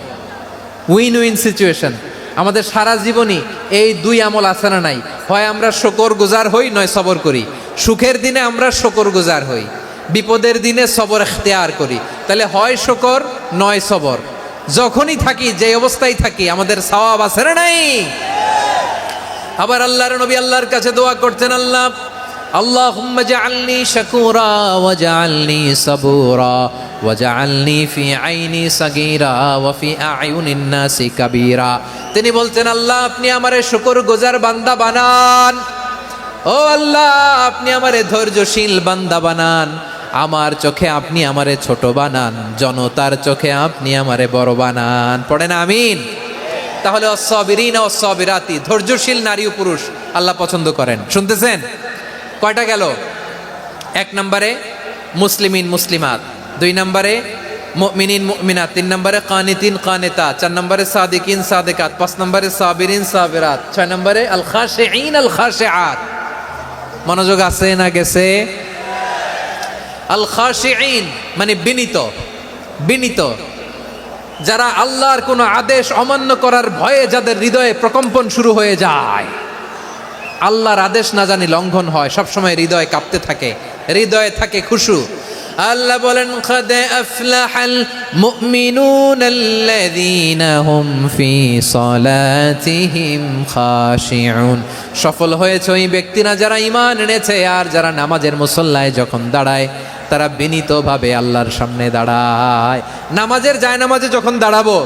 উইন উইন সিচুয়েশন। আমাদের সারা জীবনই এই দুই আমল আছে না নাই? হয় আমরা শুকর গুজার হই, নয় সবর করি। সুখের দিনে আমরা শুকর গুজার হই, বিপদের দিনে সবর ইখতিয়ার করি। তাহলে হয় শুকর, নয় সবর। যখনই থাকি, যে অবস্থায় থাকি, আমাদের সওয়াব আছে না নাই? আবার আল্লাহর নবী আল্লাহর কাছে দোয়া করতেন, আল্লাহুম্মা জাআলনি শাকুরা ওয়া জাআলনি সাবুরা ওয়া জাআলনি ফি আইনি সাগীরা ওয়া ফি আয়ুনিন নাসি কাবীরা। তিনি বলতেন, আল্লাহ আপনি আমারে শুকরগুজার বান্দা বানান, ও আল্লাহ, আপনি আমারে ধৈর্যশীল বান্দা বানান, আমার চোখে আপনি আমারে ছোট বানান, জনতার চোখে আপনি আমারে বড় বানান। পড়েন আমিন। তাহলে অসসাবিরিনা অসসাবিরাতি, ধৈর্যশীল নারী ও পুরুষ আল্লাহ পছন্দ করেন। শুনতেছেন? কয়টা গেল? 1 নম্বরে মুসলিমিন মুসলিমাত, 2 নম্বরে মুমিনিন মুমিনাত, 3 নম্বরে কানিতিন কানিতাত, 4 নম্বরে সাদিকিন সাদিকাত, 5 নম্বরে সাবিরিন সাবিরাত, 6 নম্বরে আল খাশিঈন আল খাশিআত। মনোযোগ আছে না গেছে? আল খাশিঈন মানে বিনীত, বিনীত, যারা আল্লাহর কোনো আদেশ অমান্য করার ভয়ে যাদের হৃদয়ে প্রকম্পন শুরু হয়ে যায়, আল্লাহর আদেশ না জানি লঙ্ঘন হয়, সবসময় হৃদয় কাঁপতে থাকে, হৃদয়ে থাকে খুশু। আল্লাহ বলেন قد أفلح المؤمنون الذين هم في صلاتهم خاشعون। সফল হয়েছে ওই ব্যক্তিরা যারা ঈমান এনেছে আর যারা নামাজের মুসল্লায় যখন দাঁড়ায় তারা বিনীতভাবে আল্লাহর সামনে দাঁড়ায়। নামাজের জায়নামাজে যখন দাঁড়াবো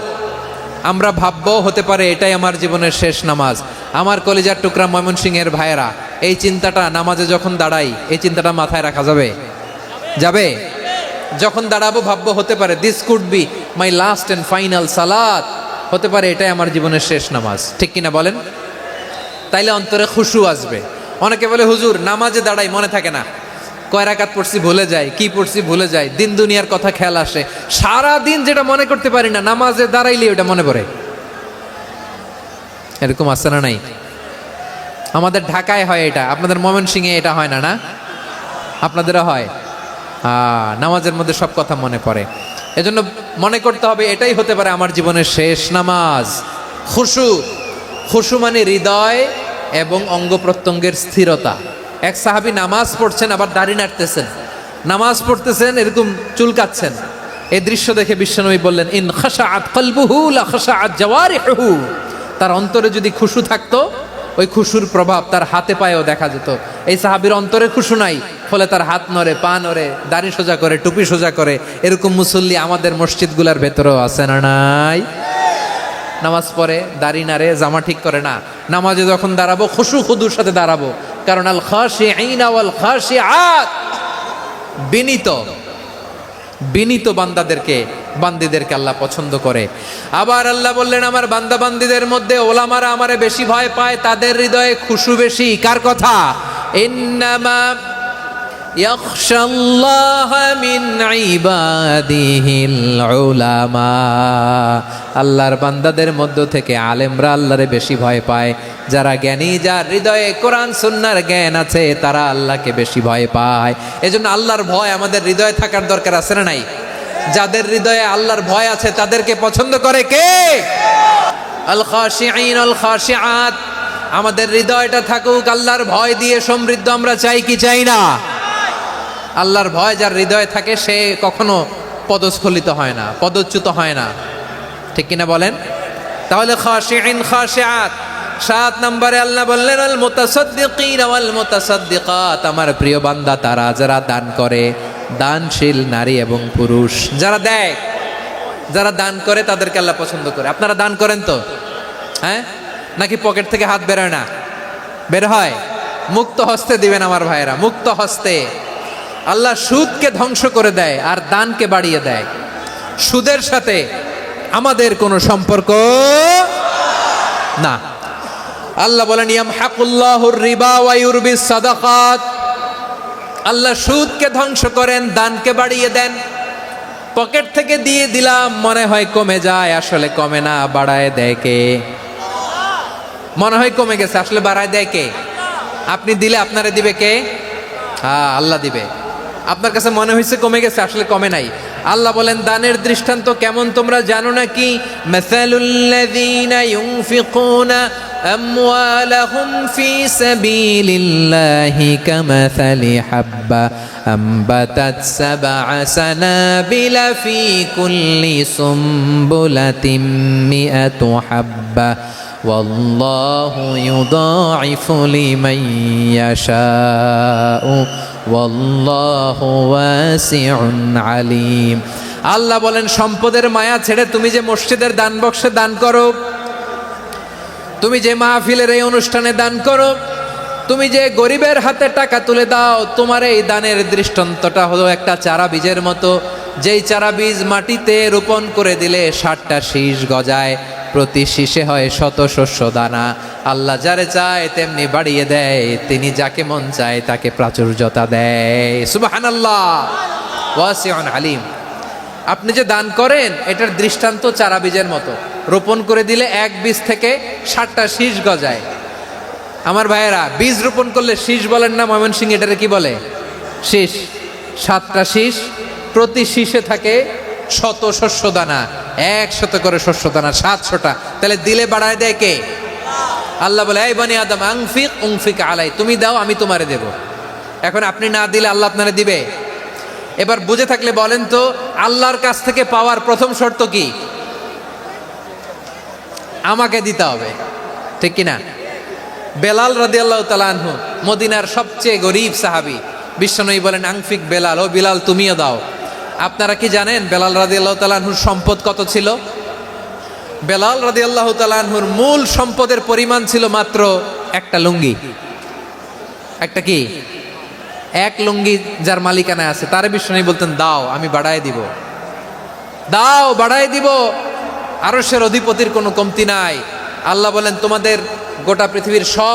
আমরা ভাববো হতে পারে এটাই আমার জীবনের শেষ নামাজ। আমার কলিজার টুকরা ময়মনসিংহের ভাইয়েরা, এই চিন্তাটা নামাজে যখন দাঁড়াই, এই চিন্তাটা মাথায় রাখা যাবে? যাবে? যখন দাঁড়াবো ভাববো হতে পারে this could be my last and final সালাত, হতে পারে এটাই আমার জীবনের শেষ নামাজ। ঠিক কিনা বলেন? তাইলে অন্তরে খুশু আসবে। অনেকে বলে হুজুর নামাজে দাঁড়াই মনে থাকে না, কয় রাকাত পড়ছি ভুলে যাই, কি পড়ছি ভুলে যাই, দিন দুনিয়ার কথা খেয়াল আসে, সারা দিন যেটা মনে করতে পারি না নামাজে দাঁড়াইলে ওটা মনে পড়ে। এরকম আছে না নাই? আমাদের ঢাকায় হয় এটা, আপনাদের ময়মনসিংহে এটা হয় না? না, আপনাদেরও হয়? নামাজের মধ্যে সব কথা মনে পড়ে। এজন্য মনে করতে হবে এটাই হতে পারে আমার জীবনের শেষ নামাজ। খুশু, খুশু মানে হৃদয় এবং অঙ্গ প্রত্যঙ্গের স্থিরতা। এক সাহাবী নামাজ পড়ছেন আবার দাড়ি নাড়তেছেন, নামাজ পড়তেছেন এরকম চুলকাচ্ছেন। এই দৃশ্য দেখে বিশ্বনবী বললেন ইন খাশাআত কলবুহু লা খাশাআত জাওয়ারিহু। তার অন্তরে যদি খুশু থাকতো ওই খুশুর প্রভাব তার হাতে পায়েও দেখা যেত। এই সাহাবীর অন্তরে খুশু নাই, ফলে তার হাত নড়ে, পা নড়ে, দাড়ি সোজা করে, টুপি সোজা করে। এরকম মুসল্লি আমাদের মসজিদগুলোর ভেতরেও আছে না নাই? নামাজ পড়ে, দাড়ি নাড়ে, জামা ঠিক করে না, নামাজে যখন দাঁড়াবো খুশু খুদুর সাথে দাঁড়াবো। কারণ আল খাশিঈনা ওয়াল খাশিআত, বিনীত, বিনীত বান্দাদেরকে, বান্দিদেরকে আল্লাহ পছন্দ করে। আবার আল্লাহ বললেন আমার বান্দা বান্দিদের মধ্যে ওলামারা আমারে বেশি ভয় পায়, তাদের হৃদয়ে খুশু বেশি। কার কথা? ইন্নামা ইয়াখশাল্লাহ মিন ইবাদিহিল উলামা। আল্লাহর বান্দাদের মধ্য থেকে আলেমরা আল্লাহরে বেশি ভয় পায়। যারা জ্ঞানী, যার হৃদয়ে কোরআন সুন্নাহর জ্ঞান আছে, তারা আল্লাহকে বেশি ভয় পায়। এজন্য আল্লাহর ভয় আমাদের হৃদয়ে থাকার দরকার আছে না নাই? যাদের হৃদয়ে আল্লাহর ভয় আছে তাদেরকে পছন্দ করে কে? আল খাশিঈন আল খাশিআত। আমাদের হৃদয়টা থাকুক আল্লাহর ভয় দিয়ে সমৃদ্ধ। আমরা চাই কি চাই না? আল্লাহর ভয় যার হৃদয়ে থাকে সে কখনো পদস্খলিত হয় না, পদচ্যুত হয় না। ঠিক কিনা বলেন? তাহলে খাশিঈন খাশিআত। 7 নম্বরে আল্লাহ বললেন আল মুতাসাদ্দিকিন ওয়াল মুতাসাদ্দিকাত। আমার প্রিয় বান্দা তারা যারা দান করে, দানশীল নারী এবং পুরুষ যারা দেয়, যারা দান করে তাদেরকে আল্লাহ পছন্দ করে। আপনারা দান করেন তো? হ্যাঁ, নাকি পকেট থেকে হাত বেরোয় না? বের হয়। মুক্ত হস্তে দিবেন আমার ভাইয়েরা, মুক্ত হস্তে। আল্লাহ সুদকে ধ্বংস করে দেয় আর দানকে বাড়িয়ে দেয়। সুদের সাথে আমাদের কোনো সম্পর্ক না। আল্লাহ বলেন ইয়ামহাকুল্লাহুর রিবা ওয়া ইউরবিস সাদাকাত। আল্লাহ সুদকে ধ্বংস করেন, দানকে বাড়িয়ে দেন। পকেট থেকে দিয়ে দিলাম মনে হয় কমে যায়, আসলে কমে না, বাড়ায় দেয় কে? মনে হয় কমে গেছে, আসলে বাড়ায় দেয় কে? আপনি দিলে আপনারে দিবে কে? হ্যাঁ, আল্লাহ দিবে। আপনার কাছে মনে হয়েছে কমে গেছে, আসলে কমে নাই। আল্লাহ বলেন দানের দৃষ্টান্ত কেমন তোমরা জানো নাকি? মাসালুল্লাযীনা ইউনফিকুনা আমওয়ালাহুম ফি সাবিলিল্লাহি কামাসালি হাব্বা আমবাতাত সাবআ সানাবিলা ফি কুল্লি সুমবুলাতিন মিআতু হাব্বা ওয়াল্লাহু ইউদাঈফু লিমান ইয়াশাউ ওয়াল্লাহু ওয়াসিউন আলিম। আল্লাহ বলেন সম্পদের মায়া ছেড়ে তুমি যে মসজিদের দান বক্সে দান করো, তুমি যে মাহফিলের এই অনুষ্ঠানে দান করো, তুমি যে গরিবের হাতে টাকা তুলে দাও, তোমার এই দানের দৃষ্টান্তটা হলো একটা চারা বীজের মতো, যেই চারা বীজ মাটিতে রোপণ করে দিলে 60টা শীষ গজায়, প্রতি শীষে হয় শত শস্য দানা। আল্লাহ যারে চায় তেমনি বাড়িয়ে দেয়, তিনি যাকে মন চায় তাকে প্রাচুর্যতা দেয়। সুবহানাল্লাহ, ওয়াসিউন আলিম। আপনি যে দান করেন এটার দৃষ্টান্ত চারা বীজের মতো, রোপণ করে দিলে এক বীজ থেকে 60টা শীষ গজায়। আমার ভাইয়েরা, বীজ রোপণ করলে শীষ বলেন না ময়মনসিংহ, এটারে কি বলে? শীষ। 7টা শীষ, প্রতি শীষে থাকে শত শস্য দানা, 100 করে শস্য দানা, 700টা। তাহলে দিলে বাড়ায় দেয় কে? আল্লাহ বলে, এই বনি আদম আনফিক উনফিক আলাই, তুমি দাও আমি তোমারে দেব। এখন আপনি না দিলে আল্লাহ আপনারে দিবে? এবার বুঝে থাকলে বলেন তো, আল্লাহর কাছ থেকে পাওয়ার প্রথম শর্ত কি? আমাকে দিতে হবে, ঠিক কিনা? বেলাল রাদিয়াল্লাহু তাআলা আনহু, মদিনার সবচেয়ে গরীব সাহাবী, বিশ্বনবী বলেন আনফিক বেলাল, ও বিলাল তুমিও দাও। আপনারা কি জানেন বেলাল রাদিয়াল্লাহু তাআলা আনহুর সম্পদ কত ছিল? বেলাল রাদিয়াল্লাহু তাআলা আনহুর মূল সম্পদের পরিমাণ ছিল মাত্র একটা লুঙ্গি। একটা কি? এক লুঙ্গি যার মালিকানায় আছে, তারে বিশ্বনবী বলতেন দাও আমি বাড়ায় দিব, দাও বাড়ায় দিব। আরশের অধিপতির কোনো কমতি নাই। আল্লাহ বলেন তোমাদের গোটা পৃথিবীর সব